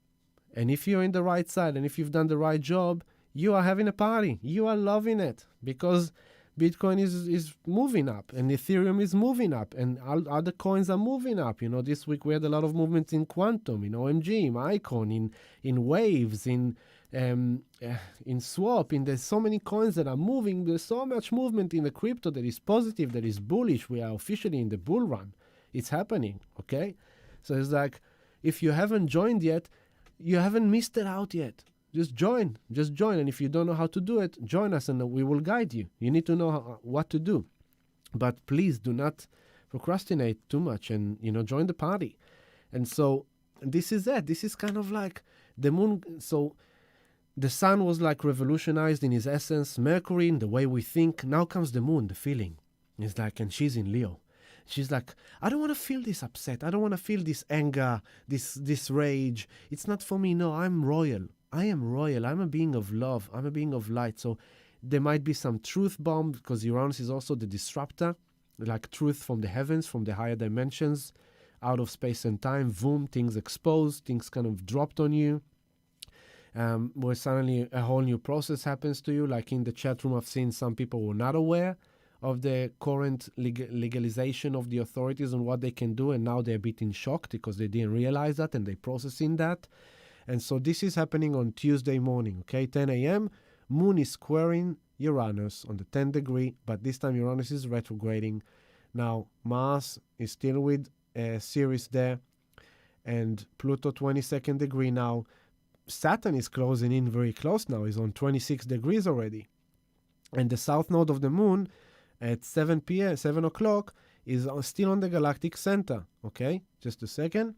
And if you're in the right side, and if you've done the right job, you are having a party. You are loving it, because Bitcoin is moving up, and Ethereum is moving up, and other coins are moving up. You know, this week we had a lot of movements in Quantum, in OMG, in Icon, in Waves, in Swap, there's so many coins that are moving. There's so much movement in the crypto that is positive, that is bullish. We are officially in the bull run. It's happening, okay? So it's like, if you haven't joined yet, you haven't missed it out yet. Just join. And if you don't know how to do it, join us and we will guide you. You need to know what to do. But please do not procrastinate too much and, join the party. And so this is it. This is kind of like the moon. So the sun was like revolutionized in his essence, Mercury in the way we think. Now comes the moon, the feeling. It's like, and she's in Leo. She's like, I don't want to feel this upset. I don't want to feel this anger, this rage. It's not for me. No, I'm royal. I am royal. I'm a being of love. I'm a being of light. So there might be some truth bomb, because Uranus is also the disruptor, like truth from the heavens, from the higher dimensions, out of space and time. Boom, things exposed, things kind of dropped on you. Where suddenly a whole new process happens to you. Like in the chat room, I've seen some people who are not aware of the current legalization of the authorities and what they can do, and now they're a bit in shock because they didn't realize that and they're processing that. And so this is happening on Tuesday morning, okay, 10 a.m. Moon is squaring Uranus on the 10th degree, but this time Uranus is retrograding. Now Mars is still with Ceres there, and Pluto 22nd degree now. Saturn is closing in very close now. He's on 26 degrees already. And the south node of the moon at 7 o'clock is still on the galactic center. Okay, just a second.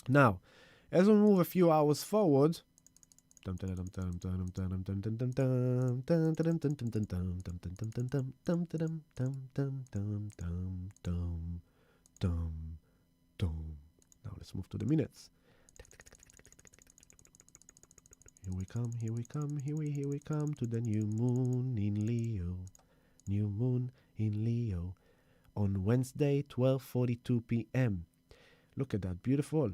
Now, as we move a few hours forward, now let's move to the minutes. Here we come to the new moon in Leo. New moon in Leo on Wednesday, 12:42 p.m. Look at that, beautiful.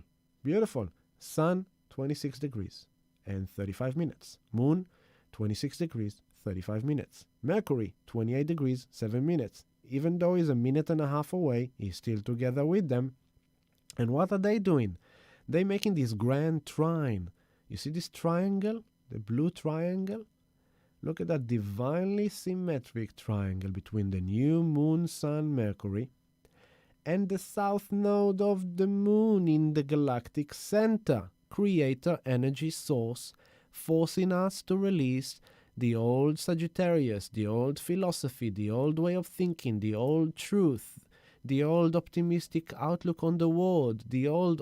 Sun, 26 degrees and 35 minutes. Moon, 26 degrees, 35 minutes. Mercury, 28 degrees, 7 minutes. Even though he's a minute and a half away, he's still together with them. And what are they doing? They're making this grand trine. You see this triangle? The blue triangle? Look at that divinely symmetric triangle between the new moon, sun, Mercury, and the south node of the moon in the galactic center, creator energy source, forcing us to release the old Sagittarius, the old philosophy, the old way of thinking, the old truth, the old optimistic outlook on the world, the old,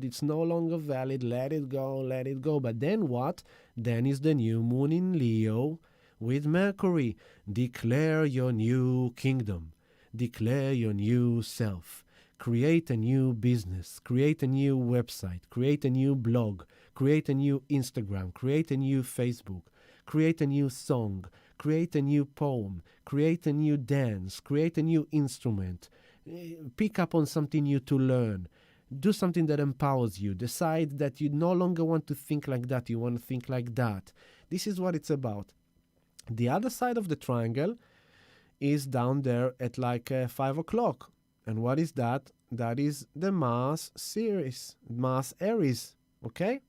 it's no longer valid, let it go. But then what? Then is the new moon in Leo with Mercury. Declare your new kingdom. Declare your new self. Create a new business. Create a new website. Create a new blog. Create a new Instagram. Create a new Facebook. Create a new song. Create a new poem. Create a new dance. Create a new instrument. Pick up on something new to learn. Do something that empowers you. Decide that you no longer want to think like that. You want to think like that. This is what it's about. The other side of the triangle is down there at like 5 o'clock. And what is that? That is the Mars series, Mars Aries, okay?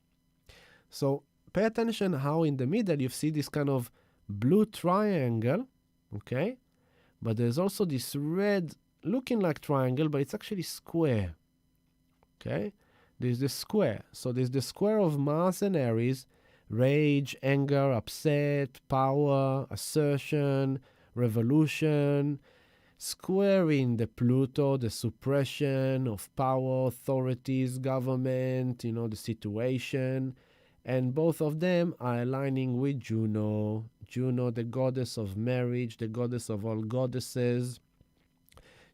So pay attention how in the middle you see this kind of blue triangle, okay? But there's also this red looking like triangle, but it's actually square, okay? There's the square. So there's the square of Mars and Aries, rage, anger, upset, power, assertion, revolution, squaring the Pluto, the suppression of power, authorities, government, the situation. And both of them are aligning with Juno. Juno, the goddess of marriage, the goddess of all goddesses.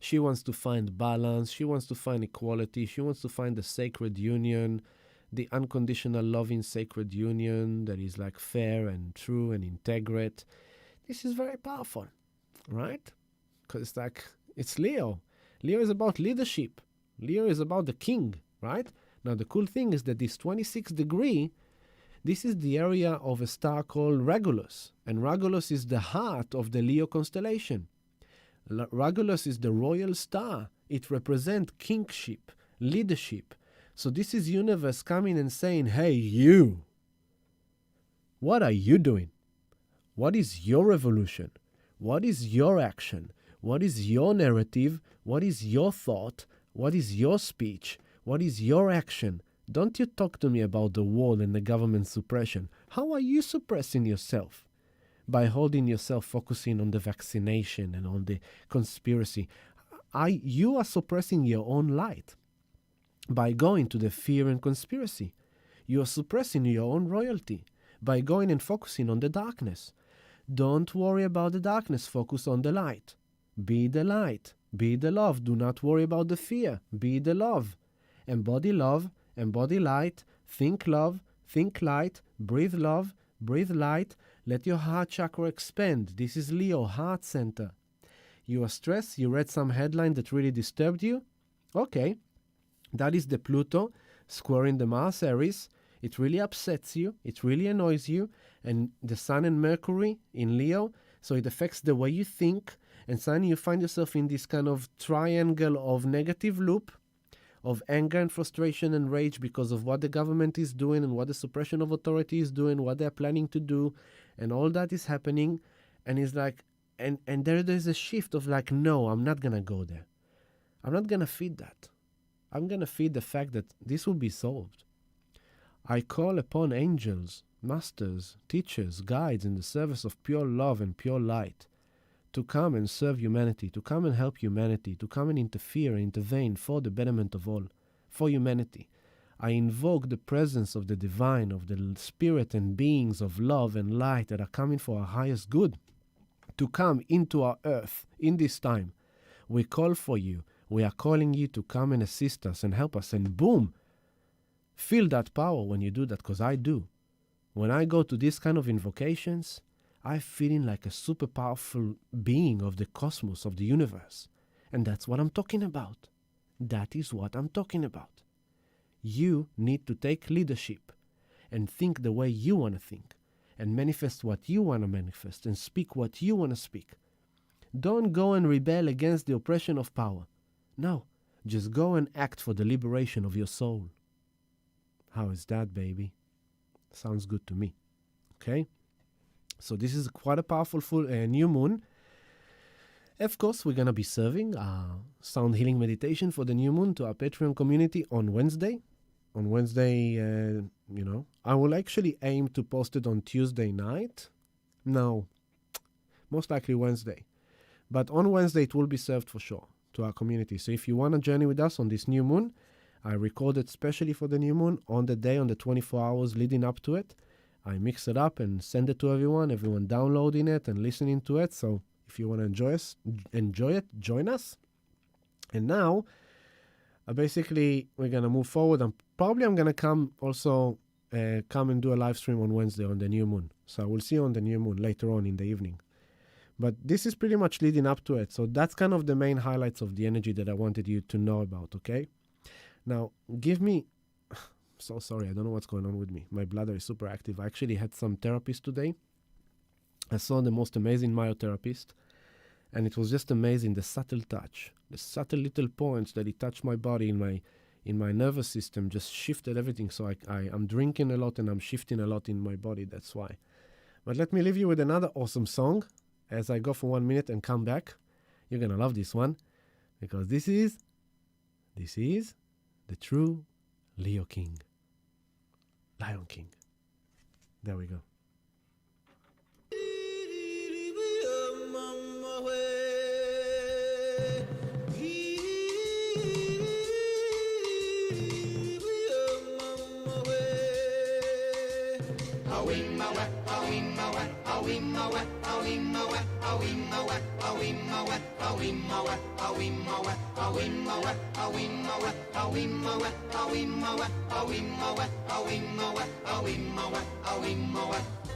She wants to find balance. She wants to find equality. She wants to find the sacred union, the unconditional loving sacred union that is like fair and true and integrate. This is very powerful, right? Because it's Leo. Leo is about leadership. Leo is about the king, right? Now, the cool thing is that this 26 degree, this is the area of a star called Regulus. And Regulus is the heart of the Leo constellation. Regulus is the royal star. It represents kingship, leadership. So this is universe coming and saying, hey, you, what are you doing? What is your revolution? What is your action? What is your narrative? What is your thought? What is your speech? What is your action? Don't you talk to me about the war and the government suppression. How are you suppressing yourself? By holding yourself focusing on the vaccination and on the conspiracy. You are suppressing your own light. By going to the fear and conspiracy. You are suppressing your own royalty. By going and focusing on the darkness. Don't worry about the darkness. Focus on the light. Be the light. Be the love. Do not worry about the fear. Be the love. Embody love. Embody light. Think love. Think light. Breathe love. Breathe light. Let your heart chakra expand. This is Leo, heart center. You are stressed. You read some headline that really disturbed you. Okay. That is the Pluto squaring the Mars Aries. It really upsets you. It really annoys you. And the Sun and Mercury in Leo. So it affects the way you think. And suddenly you find yourself in this kind of triangle of negative loop of anger and frustration and rage because of what the government is doing and what the suppression of authority is doing, what they're planning to do. And all that is happening. And it's like, and there's a shift of like, no, I'm not going to go there. I'm not going to feed that. I'm going to feed the fact that this will be solved. I call upon angels, masters, teachers, guides in the service of pure love and pure light to come and serve humanity, to come and help humanity, to come and interfere and intervene for the betterment of all, for humanity. I invoke the presence of the divine, of the spirit and beings of love and light that are coming for our highest good to come into our earth in this time. We call for you. We are calling you to come and assist us and help us. And boom, feel that power when you do that, because I do. When I go to these kind of invocations, I'm feeling like a super powerful being of the cosmos, of the universe. And that's what I'm talking about. That is what I'm talking about. You need to take leadership and think the way you want to think and manifest what you want to manifest and speak what you want to speak. Don't go and rebel against the oppression of power. No, just go and act for the liberation of your soul. How is that, baby? Sounds good to me. Okay? So this is quite a powerful new moon. Of course, we're going to be serving sound healing meditation for the new moon to our Patreon community on Wednesday. On Wednesday, I will actually aim to post it on Tuesday night. No, most likely Wednesday. But on Wednesday, it will be served for sure to our community. So if you want to journey with us on this new moon, I recorded specially for the new moon on the day, on the 24 hours leading up to it. I mix it up and send it to everyone downloading it and listening to it. So If you want to enjoy it, join us. And now, basically, we're going to move forward. I'm going to come and do a live stream on Wednesday on the new moon. So we'll see you on the new moon later on in the evening. But this is pretty much leading up to it. So that's kind of the main highlights of the energy that I wanted you to know about, okay? Now, so sorry, I don't know what's going on with me. My bladder is super active. I actually had some therapist today. I saw the most amazing myotherapist. And it was just amazing, the subtle touch, the subtle little points that he touched my body in my nervous system just shifted everything. So I'm drinking a lot and I'm shifting a lot in my body. That's why. But let me leave you with another awesome song as I go for 1 minute and come back. You're going to love this one because this is the true Lion King. There we go.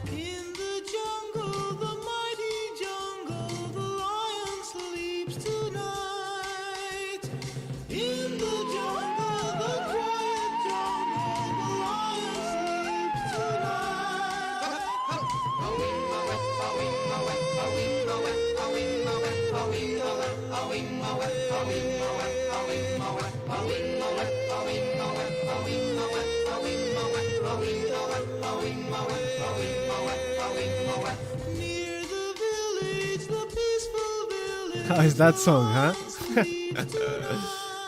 In the jungle, the mighty jungle, the lion sleeps tonight. In the jungle, the quiet jungle, the lion sleeps tonight. Near the village, the peaceful village.
How is that song, huh?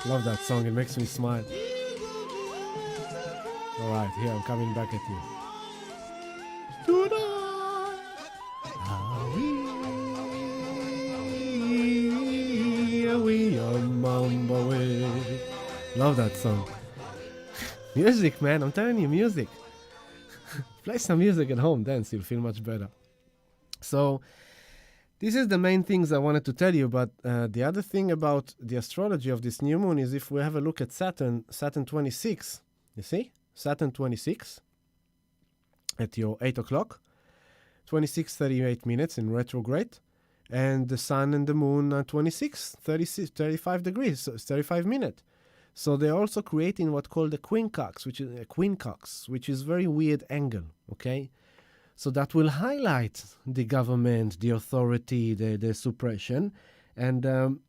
Love that song. It makes me smile. All right, here, I'm coming back at you. Tonight, we are Mamba way. Love that song. Music, man. I'm telling you, music. Play some music at home, dance. You'll feel much better. So, this is the main things I wanted to tell you, but the other thing about the astrology of this new moon is if we have a look at Saturn 26, you see? Saturn 26 at your 8 o'clock, 26:38 minutes in retrograde, and the sun and the moon are 35 degrees, so it's 35 minutes. So they're also creating what's called a quincunx, which is very weird angle, okay? So that will highlight the government, the authority, the suppression. And I'm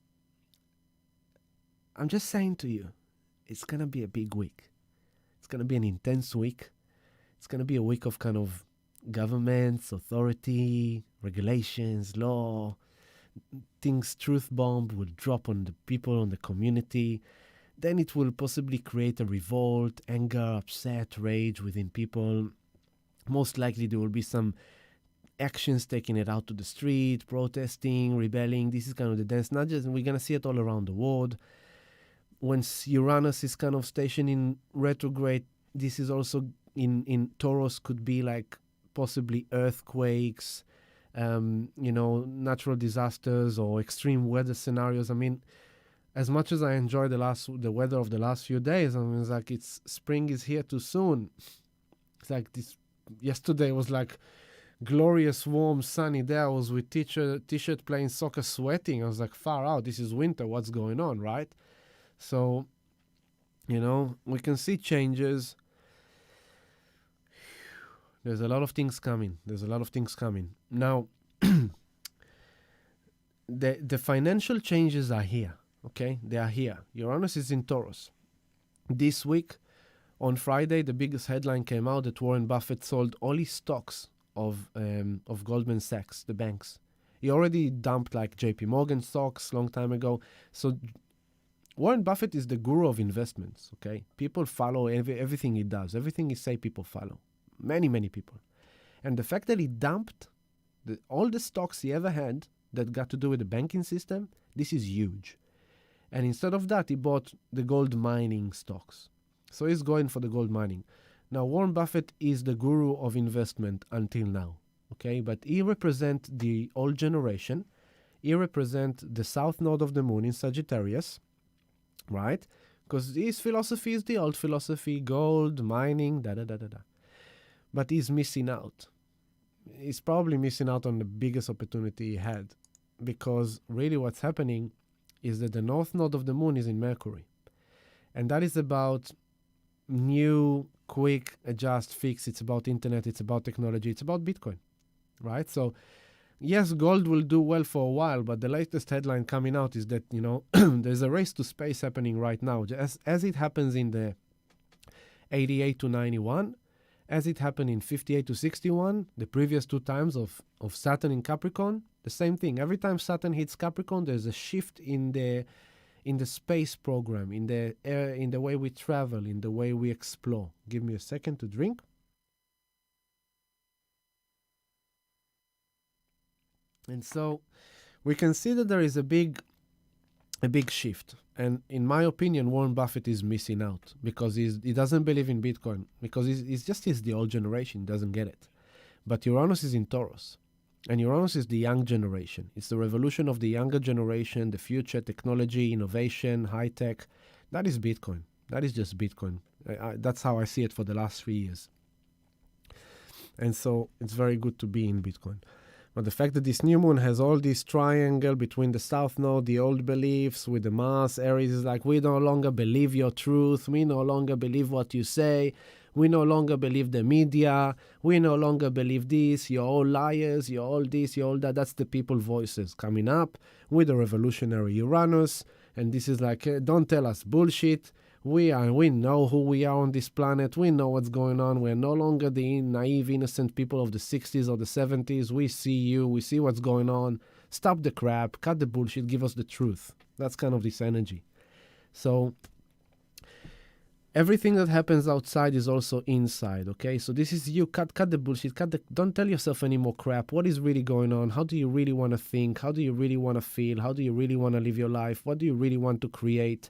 just saying to you, it's going to be a big week. It's going to be an intense week. It's going to be a week of kind of governments, authority, regulations, law. Things, truth bomb will drop on the people, on the community. Then it will possibly create a revolt, anger, upset, rage within people. Most likely there will be some actions taking it out to the street, protesting, rebelling. This is kind of the dance nudges, and we're going to see it all around the world. Once Uranus is kind of stationed in retrograde, this is also in Taurus, could be like possibly earthquakes, natural disasters or extreme weather scenarios. I mean, as much as I enjoy the weather of the last few days, I mean, it's like spring is here too soon. It's like this. Yesterday was like glorious, warm, sunny day. I was with t-shirt playing soccer, sweating. I was like, far out. This is winter. What's going on, right? So, we can see changes. There's a lot of things coming. Now, the financial changes are here. Okay, they are here. Uranus is in Taurus. This week, on Friday, the biggest headline came out that Warren Buffett sold all his stocks of Goldman Sachs, the banks. He already dumped like JP Morgan stocks long time ago. So Warren Buffett is the guru of investments. Okay, people follow everything he does. Everything he say, people follow. Many, many people. And the fact that he dumped all the stocks he ever had that got to do with the banking system, this is huge. And instead of that, he bought the gold mining stocks. So he's going for the gold mining. Now, Warren Buffett is the guru of investment until now, okay? But he represents the old generation. he represents the south node of the moon in Sagittarius, right? Because his philosophy is the old philosophy, gold, mining, da. But he's missing out. He's probably missing out on the biggest opportunity he had, because really what's happening is that the north node of the moon is in Mercury. And that is about new, quick, adjust, fix. It's about internet, it's about technology, it's about Bitcoin, right? So yes, gold will do well for a while, but the latest headline coming out is that, there's a race to space happening right now. As it happens in the 88 to 91, as it happened in 58 to 61, the previous two times of Saturn in Capricorn, the same thing. Every time Saturn hits Capricorn, there's a shift in the space program, in the way we travel, in the way we explore. Give me a second to drink. And so we can see that there is a big shift. And in my opinion, Warren Buffett is missing out because he doesn't believe in Bitcoin, because he's the old generation, doesn't get it. But Uranus is in Taurus. And Uranus is the young generation. It's the revolution of the younger generation, the future, technology, innovation, high tech. That is Bitcoin. That is just Bitcoin. That's how I see it for the last 3 years. And so it's very good to be in Bitcoin. But the fact that this new moon has all this triangle between the south node, the old beliefs with the Mars, Aries is like, we no longer believe your truth. We no longer believe what you say. We no longer believe the media. We no longer believe this. You're all liars. You're all this. You're all that. That's the people voices coming up with the revolutionary Uranus. And this is like, don't tell us bullshit. We know who we are on this planet. We know what's going on. We're no longer the naive, innocent people of the 60s or the 70s. We see you. We see what's going on. Stop the crap. Cut the bullshit. Give us the truth. That's kind of this energy. So everything that happens outside is also inside, okay? So this is you. Cut the bullshit. Don't tell yourself any more crap. What is really going on? How do you really want to think? How do you really want to feel? How do you really want to live your life? What do you really want to create?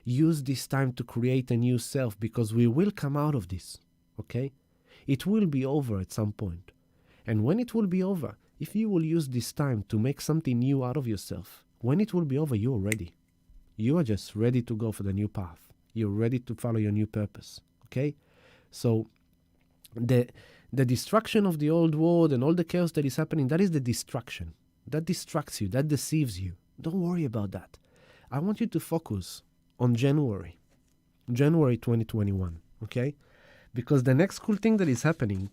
Use this time to create a new self, because we will come out of this, okay? It will be over at some point. And when it will be over, if you will use this time to make something new out of yourself, when it will be over, you're ready. You are just ready to go for the new path. You're ready to follow your new purpose, okay? So the destruction of the old world and all the chaos that is happening, that is the distraction. That distracts you. That deceives you. Don't worry about that. I want you to focus on January 2021, okay? Because the next cool thing that is happening,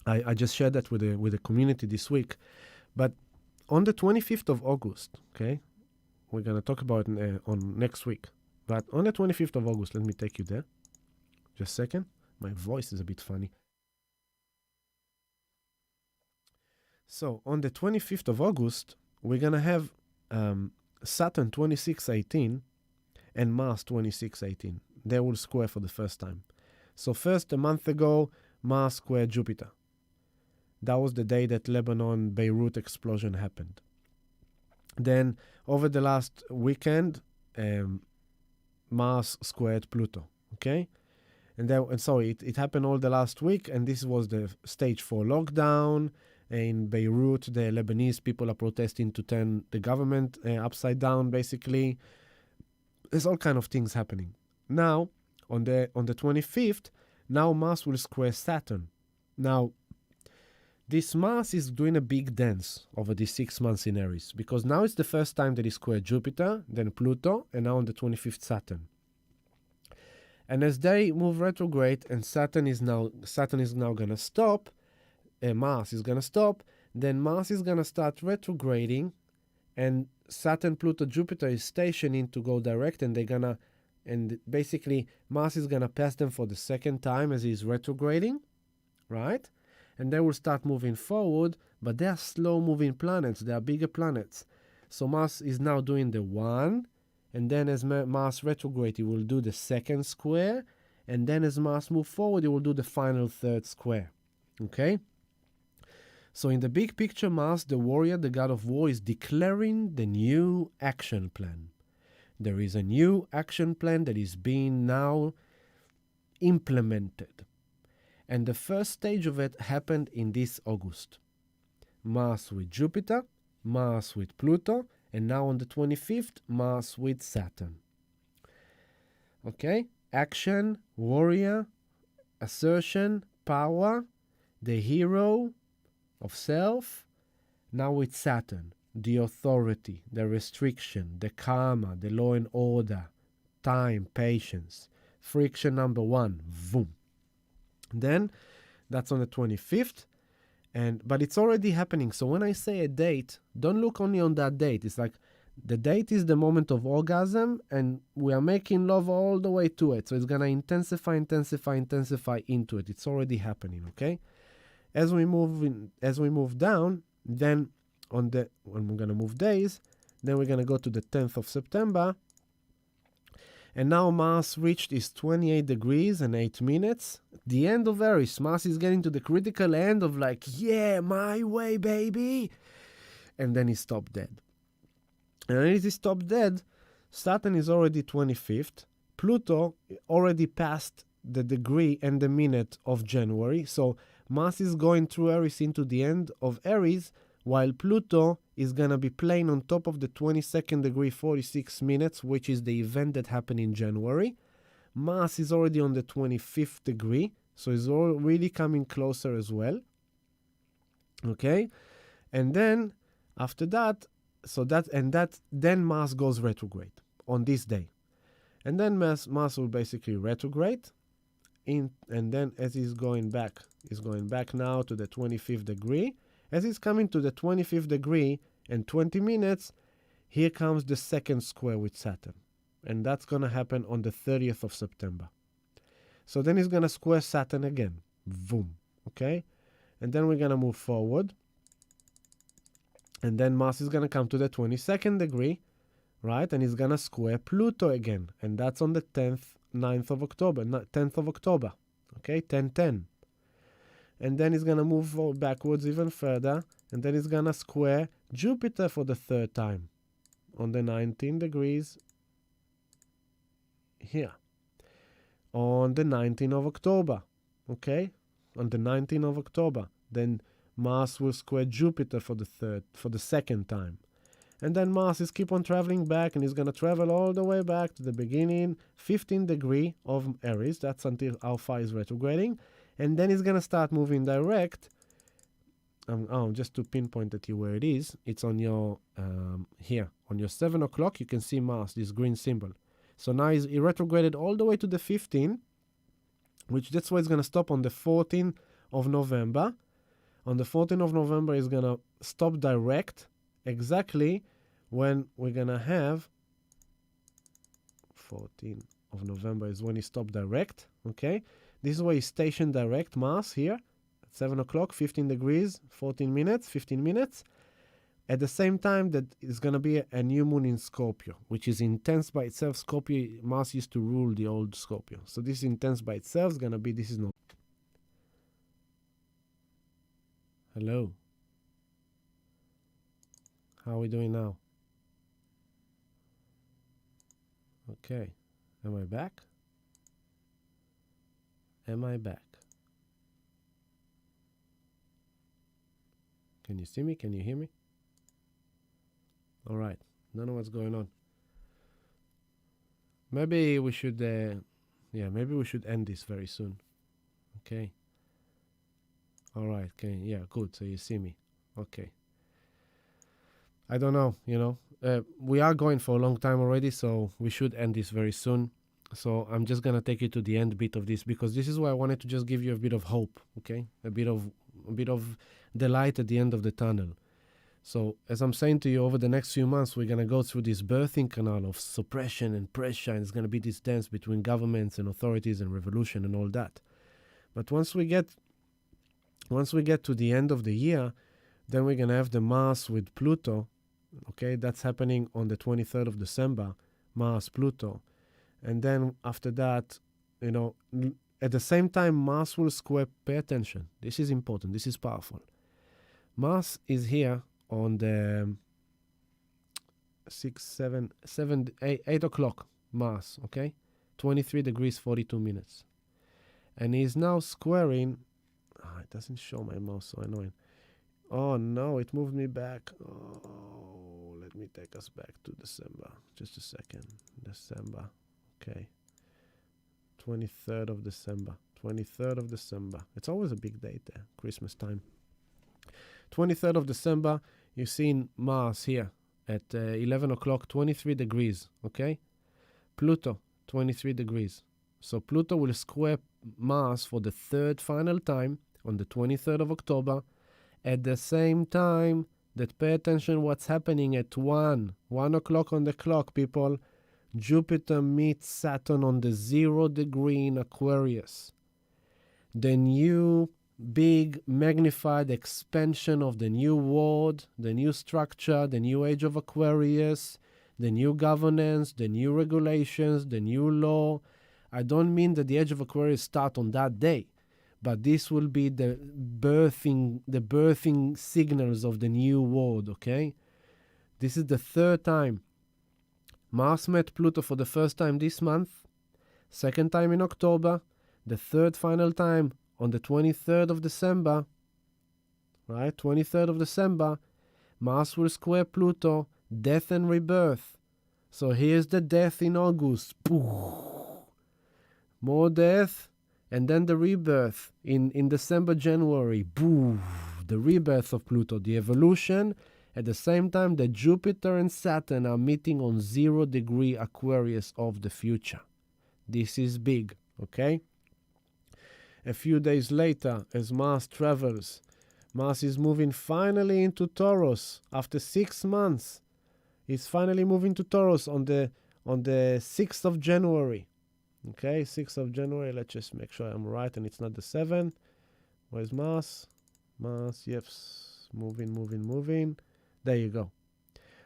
I just shared that with the community this week, but on the 25th of August, okay, we're going to talk about it on next week, but on the 25th of August, let me take you there. Just a second. My voice is a bit funny. So on the 25th of August, we're going to have Saturn 2618 and Mars 2618. They will square for the first time. So first, a month ago, Mars squared Jupiter. That was the day that Lebanon Beirut explosion happened. Then over the last weekend, Mars squared Pluto. Okay, and so it happened all the last week, and this was the stage 4 lockdown. In Beirut, the Lebanese people are protesting to turn the government upside down, basically. There's all kind of things happening. Now, on the 25th, now Mars will square Saturn. Now, this Mars is doing a big dance over these 6 months in Aries, because now it's the first time that he squared Jupiter, then Pluto, and now on the 25th, Saturn. And as they move retrograde and Saturn is now going to stop, Mars is going to stop, then Mars is going to start retrograding, and Saturn, Pluto, Jupiter is stationing to go direct, and basically Mars is going to pass them for the second time as he's retrograding, right? And they will start moving forward, but they are slow-moving planets. They are bigger planets. So Mars is now doing the 1, and then as Mars retrograde, he will do the second square, and then as Mars move forward, he will do the final third square, okay? So in the big picture, Mars, the warrior, the god of war, is declaring the new action plan. There is a new action plan that is being now implemented. And the first stage of it happened in this August. Mars with Jupiter Mars with Pluto, and now on the 25th, Mars with Saturn. Okay? Action, warrior, assertion, power, the hero of self. Now with Saturn, the authority, the restriction, the karma, the law and order, time, patience. Friction number 1, boom. Then that's on the 25th, but it's already happening. So when I say a date, don't look only on that date. It's like the date is the moment of orgasm, and we are making love all the way to it. So it's gonna intensify into it. It's already happening. Okay. As we move down, then when we're gonna move days, then we're gonna go to the 10th of September. And now Mars reached its 28 degrees and 8 minutes. The end of Aries. Mars is getting to the critical end of like, yeah, my way, baby. And then he stopped dead. And when he stopped dead, Saturn is already 25th. Pluto already passed the degree and the minute of January. So Mars is going through Aries into the end of Aries, while Pluto is going to be playing on top of the 22nd degree 46 minutes, which is the event that happened in January. Mars is already on the 25th degree, so it's all really coming closer as well. Okay? And then after that, then Mars goes retrograde on this day. And then Mars will basically retrograde. And then as he's going back now to the 25th degree. As he's coming to the 25th degree and 20 minutes, here comes the second square with Saturn. And that's going to happen on the 30th of September. So then he's going to square Saturn again. Boom. Okay? And then we're going to move forward. And then Mars is going to come to the 22nd degree, right? And he's going to square Pluto again. And that's on the 10th of October. Okay? 10-10. And then he's going to move backwards even further. And then he's going to square Jupiter for the third time on the 19 degrees here. On the 19th of October. Okay? On the 19th of October. Then Mars will square Jupiter for the second time. And then Mars is keep on traveling back, and he's going to travel all the way back to the beginning, 15 degree of Aries. That's until Alpha is retrograding. And then it's going to start moving direct. Just to pinpoint at you where it is, it's on your, here, on your 7 o'clock, you can see Mars, this green symbol. So now he retrograded all the way to the 15, which that's why it's going to stop on the 14th of November. On the 14th of November, it's going to stop direct, exactly when we're going to have, 14th of November is when he stopped direct, okay? This is where he's stationed direct, Mars, here, at 7 o'clock, 15 degrees, 15 minutes. At the same time, that is going to be a new moon in Scorpio, which is intense by itself. Scorpio, Mars used to rule the old Scorpio. So this is intense by itself. It's going to be, this is not. Hello. How are we doing now? Okay. Am I back? Am I back? Can you see me? Can you hear me? All right. Don't know what's going on. Maybe we should, maybe we should end this very soon. Okay. All right. Okay. Yeah. Good. So you see me. Okay. I don't know. We are going for a long time already, so we should end this very soon. So I'm just gonna take you to the end bit of this, because this is why I wanted to just give you a bit of hope. Okay. A bit of the light at the end of the tunnel. So as I'm saying to you, over the next few months, we're going to go through this birthing canal of suppression and pressure, and it's going to be this dance between governments and authorities and revolution and all that. But once we get to the end of the year, then we're going to have the Mars with Pluto. Okay, that's happening on the 23rd of December, Mars, Pluto. And then after that, at the same time, Mars will square, pay attention. This is important. This is powerful. Mars is here on the 8 o'clock Mars, okay? 23 degrees, 42 minutes. And he's now squaring, it doesn't show my mouse, so annoying. Oh no, it moved me back. Oh, let me take us back to December. Just a second. December. Okay. 23rd of December. 23rd of December. It's always a big date there, Christmas time. 23rd of December, you've seen Mars here at 11 o'clock, 23 degrees, okay? Pluto, 23 degrees. So Pluto will square Mars for the third final time on the 23rd of October. At the same time, that pay attention what's happening at 1 o'clock on the clock, people. Jupiter meets Saturn on the 0 degree in Aquarius. The new big magnified expansion of the new world, the new structure, the new age of Aquarius, the new governance, the new regulations, the new law. I don't mean that the age of Aquarius start on that day, but this will be the birthing signals of the new world, okay? This is the third time. Mars met Pluto for the first time this month, second time in October, the third final time on the 23rd of December, right? 23rd of December, Mars will square Pluto, death and rebirth. So here's the death in August. More death, and then the rebirth in December, January. The rebirth of Pluto, the evolution. At the same time that Jupiter and Saturn are meeting on 0 degree Aquarius of the future. This is big, okay? A few days later, as Mars travels, Mars is moving finally into Taurus after 6 months. It's finally moving to Taurus on the 6th of January. Okay, 6th of January. Let's just make sure I'm right and it's not the 7th. Where's Mars? Mars, yes, moving. There you go.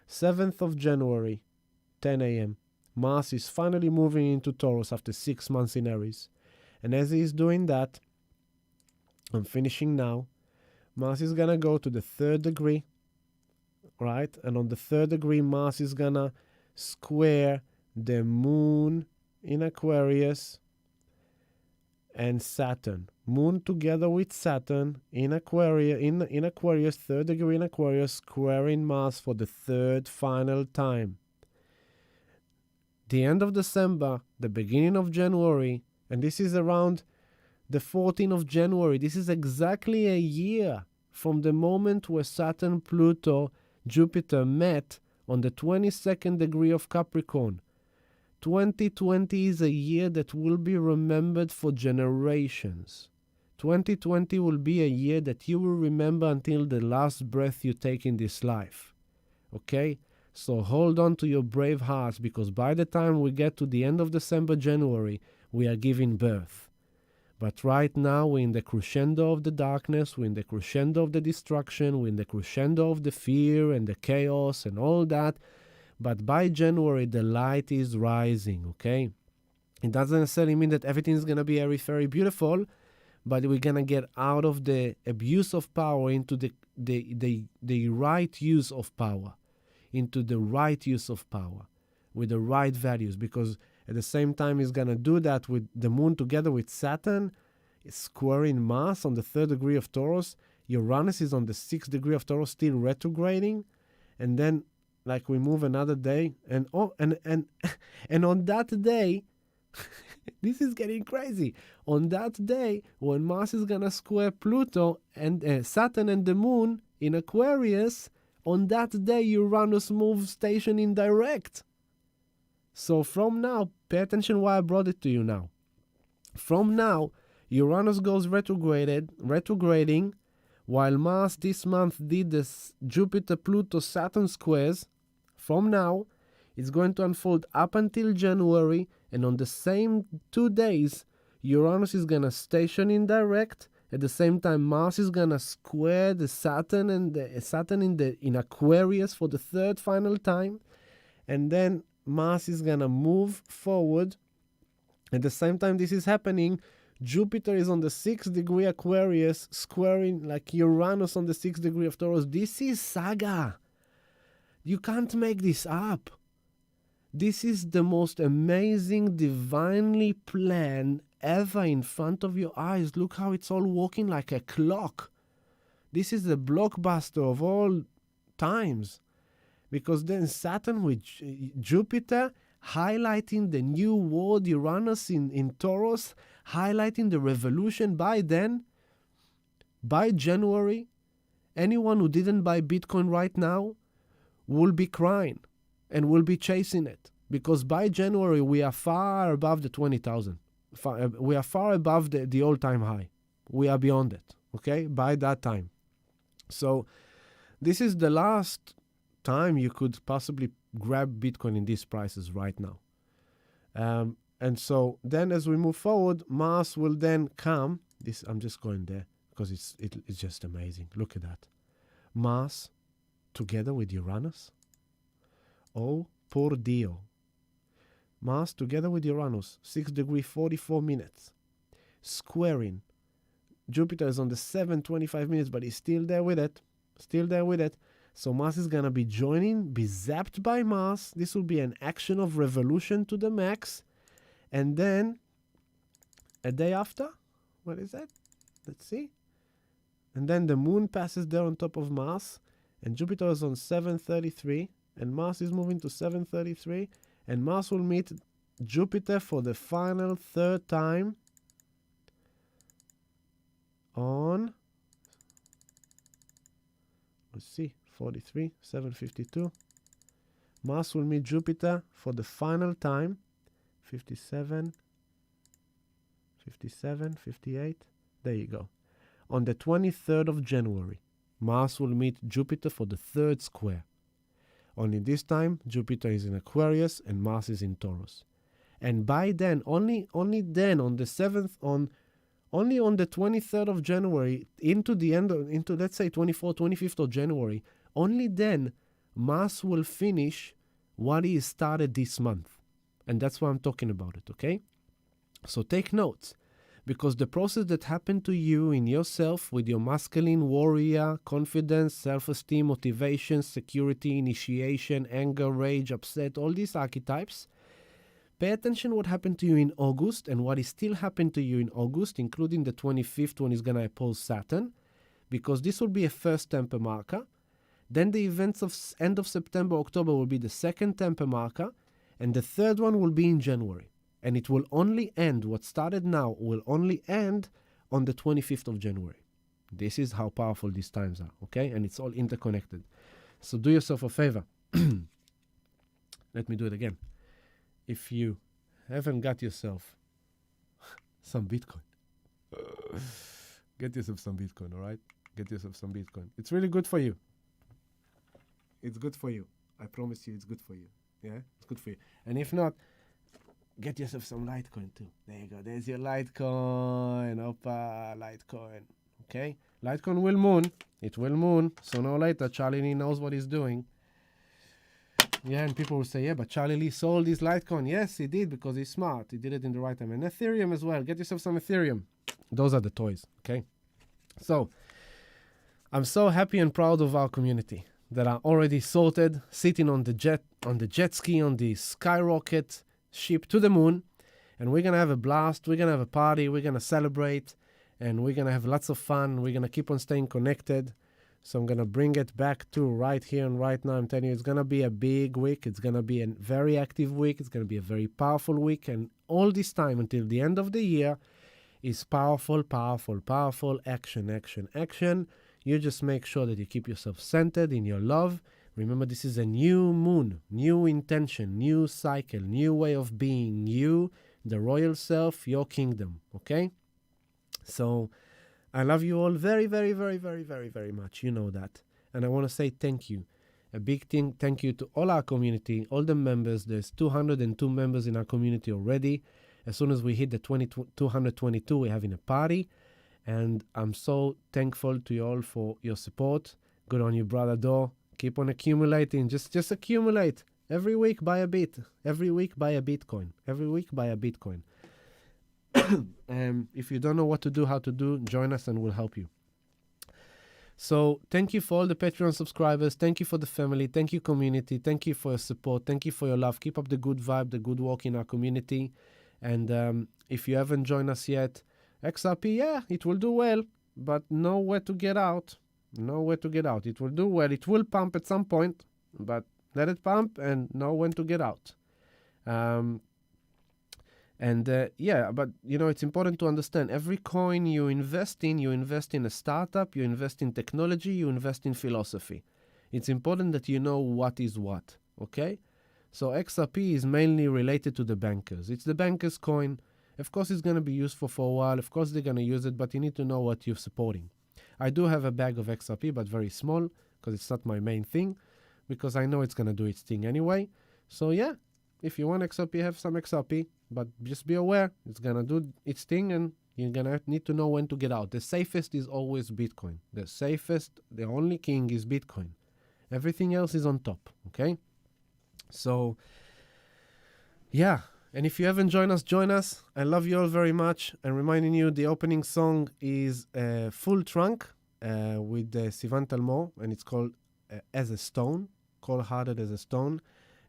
7th of January, 10 a.m. Mars is finally moving into Taurus after 6 months in Aries. And as he is doing that, I'm finishing now, Mars is going to go to the 3rd degree, right? And on the 3rd degree, Mars is going to square the moon in Aquarius and Saturn. Moon together with Saturn in Aquarius, in Aquarius, 3rd degree in Aquarius, squaring Mars for the third final time. The end of December, the beginning of January, and this is around the 14th of January. This is exactly a year from the moment where Saturn, Pluto, Jupiter met on the 22nd degree of Capricorn. 2020 is a year that will be remembered for generations. 2020 will be a year that you will remember until the last breath you take in this life. Okay? So hold on to your brave hearts, because by the time we get to the end of December, January, we are giving birth. But right now, we're in the crescendo of the darkness, we're in the crescendo of the destruction, we're in the crescendo of the fear and the chaos and all that. But by January, the light is rising, okay? It doesn't necessarily mean that everything is going to be very beautiful, but we're going to get out of the abuse of power into the right use of power, into the right use of power with the right values. Because at the same time, he's going to do that with the moon together with Saturn, squaring Mars on the 3rd degree of Taurus. Uranus is on the 6th degree of Taurus, still retrograding. And then, like, we move another day, and on that day, this is getting crazy. On that day, when Mars is gonna square Pluto and Saturn and the Moon in Aquarius, on that day Uranus moves station in direct. So from now, pay attention why I brought it to you now. From now, Uranus goes retrograding, while Mars this month did this Jupiter, Pluto, Saturn squares. From now, it's going to unfold up until January, and on the same 2 days, Uranus is gonna station in direct. At the same time, Mars is gonna square the Saturn and the Saturn in Aquarius for the third final time, and then Mars is gonna move forward. At the same time this is happening, Jupiter is on the 6th degree Aquarius, squaring like Uranus on the 6th degree of Taurus. This is saga. You can't make this up. This is the most amazing, divinely planned ever in front of your eyes. Look how it's all working like a clock. This is the blockbuster of all times. Because then Saturn with Jupiter highlighting the new world, Uranus in Taurus, highlighting the revolution. By then, by January, anyone who didn't buy Bitcoin right now will be crying and will be chasing it. Because by January, we are far above the 20,000. We are far above the all-time high. We are beyond it, okay, by that time. So this is the last time you could possibly grab Bitcoin in these prices right now. And so then as we move forward, Mars will then come. I'm just going there because it's just amazing. Look at that. Mars together with Uranus. Oh, por Dio. Mars together with Uranus, 6 degrees 44 minutes. Squaring. Jupiter is on the 7:25 minutes, but he's still there with it. Still there with it. So Mars is going to be joining, be zapped by Mars. This will be an action of revolution to the max. And then, a day after, what is that? Let's see. And then the moon passes there on top of Mars. And Jupiter is on 7:33. And Mars is moving to 7:33. And Mars will meet Jupiter for the final third time on, let's see, 43, 7:52. Mars will meet Jupiter for the final time, 57, 57, 58. There you go. On the 23rd of January, Mars will meet Jupiter for the third square. Only this time, Jupiter is in Aquarius and Mars is in Taurus. And by then, only then, on the 7th, only on the 23rd of January, into let's say 24th, 25th of January, only then Mars will finish what he started this month. And that's why I'm talking about it, okay? So take notes, because the process that happened to you in yourself with your masculine warrior, confidence, self-esteem, motivation, security, initiation, anger, rage, upset, all these archetypes, pay attention what happened to you in August and what is still happened to you in August, including the 25th when he's going to oppose Saturn, because this will be a first temper marker. Then the events of end of September, October will be the second temper marker, and the third one will be in January. And it will only end, what started now will only end on the 25th of January. This is how powerful these times are, okay? And it's all interconnected. So do yourself a favor. Let me do it again. If you haven't got yourself some Bitcoin, get yourself some Bitcoin, all right? Get yourself some Bitcoin. It's really good for you. It's good for you. I promise you it's good for you. Yeah? It's good for you. And if not, get yourself some Litecoin too. There you go. There's your Litecoin. Opa, Litecoin. Okay? Litecoin will moon. It will moon. Sooner or later, Charlie Lee knows what he's doing. Yeah, and people will say, yeah, but Charlie Lee sold his Litecoin. Yes, he did because he's smart. He did it in the right time. And Ethereum as well. Get yourself some Ethereum. Those are the toys. Okay? So, I'm so happy and proud of our community that are already sorted, sitting on the jet ski, on the skyrocket ship to the moon, and we're gonna have a blast. We're gonna have a party. We're gonna celebrate, and we're gonna have lots of fun. We're gonna keep on staying connected. So I'm gonna bring it back to right here and right now. I'm telling you, it's gonna be a big week. It's gonna be a very active week. It's gonna be a very powerful week, and all this time until the end of the year is powerful, powerful, powerful. Action, action, action. You just make sure that you keep yourself centered in your love. Remember, this is a new moon, new intention, new cycle, new way of being. You, the royal self, your kingdom, okay? So I love you all very, very, very, very, very, very much. You know that. And I want to say thank you. A big thank you to all our community, all the members. There's 202 members in our community already. As soon as we hit the 222, we're having a party. And I'm so thankful to you all for your support. Good on you, brother Dor. Keep on accumulating. Just accumulate. Every week buy a bit. Every week buy a Bitcoin. Every week buy a Bitcoin. If you don't know what to do, how to do, join us and we'll help you. So thank you for all the Patreon subscribers. Thank you for the family. Thank you, community. Thank you for your support. Thank you for your love. Keep up the good vibe, the good work in our community. And if you haven't joined us yet, XRP, yeah, it will do well, but know where to get out. Know where to get out. It will do well. It will pump at some point, but let it pump and know when to get out. But it's important to understand every coin you invest in a startup, you invest in technology, you invest in philosophy. It's important that you know what is what, okay? So XRP is mainly related to the bankers. It's the bankers' coin. Of course, it's going to be useful for a while. Of course, they're going to use it, but you need to know what you're supporting. I do have a bag of XRP, but very small, because it's not my main thing, because I know it's going to do its thing anyway. So yeah, if you want XRP, have some XRP, but just be aware, it's going to do its thing, and you're going to need to know when to get out. The safest is always Bitcoin. The only king is Bitcoin. Everything else is on top, okay? So, yeah. And if you haven't joined us, join us. I love you all very much. And reminding you, the opening song is Full Trunk with Sivan Talmor, and it's called As a Stone, Cold-Hearted as a Stone.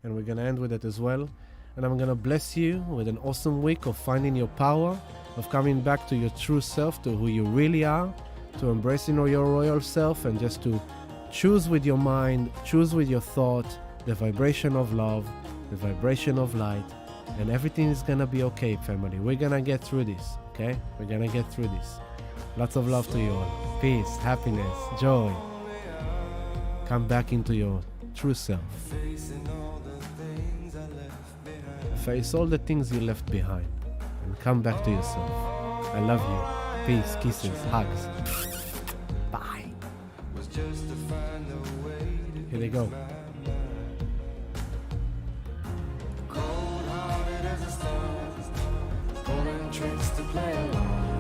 And we're going to end with it as well. And I'm going to bless you with an awesome week of finding your power, of coming back to your true self, to who you really are, to embracing your royal self, and just to choose with your mind, choose with your thought, the vibration of love, the vibration of light, and everything is gonna be okay, family. We're gonna get through this, okay? We're gonna get through this. Lots of love to you all. Peace, happiness, joy. Come back into your true self. Face all the things you left behind and come back to yourself. I love you. Peace, kisses, hugs. Bye. Here they go.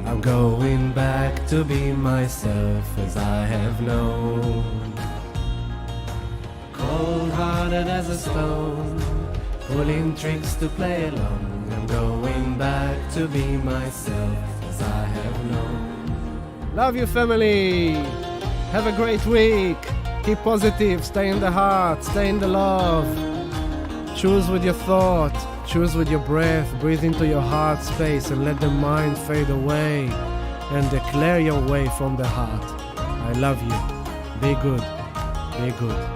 I'm going back to be myself as I have known. Cold-hearted as a stone, pulling tricks to play along. I'm going back to be myself as I have known. Love you, family. Have a great week. Keep positive. Stay in the heart. Stay in the love. Choose with your thought. Choose with your breath. Breathe into your heart space and let the mind fade away. And declare your way from the heart. I love you. Be good. Be good.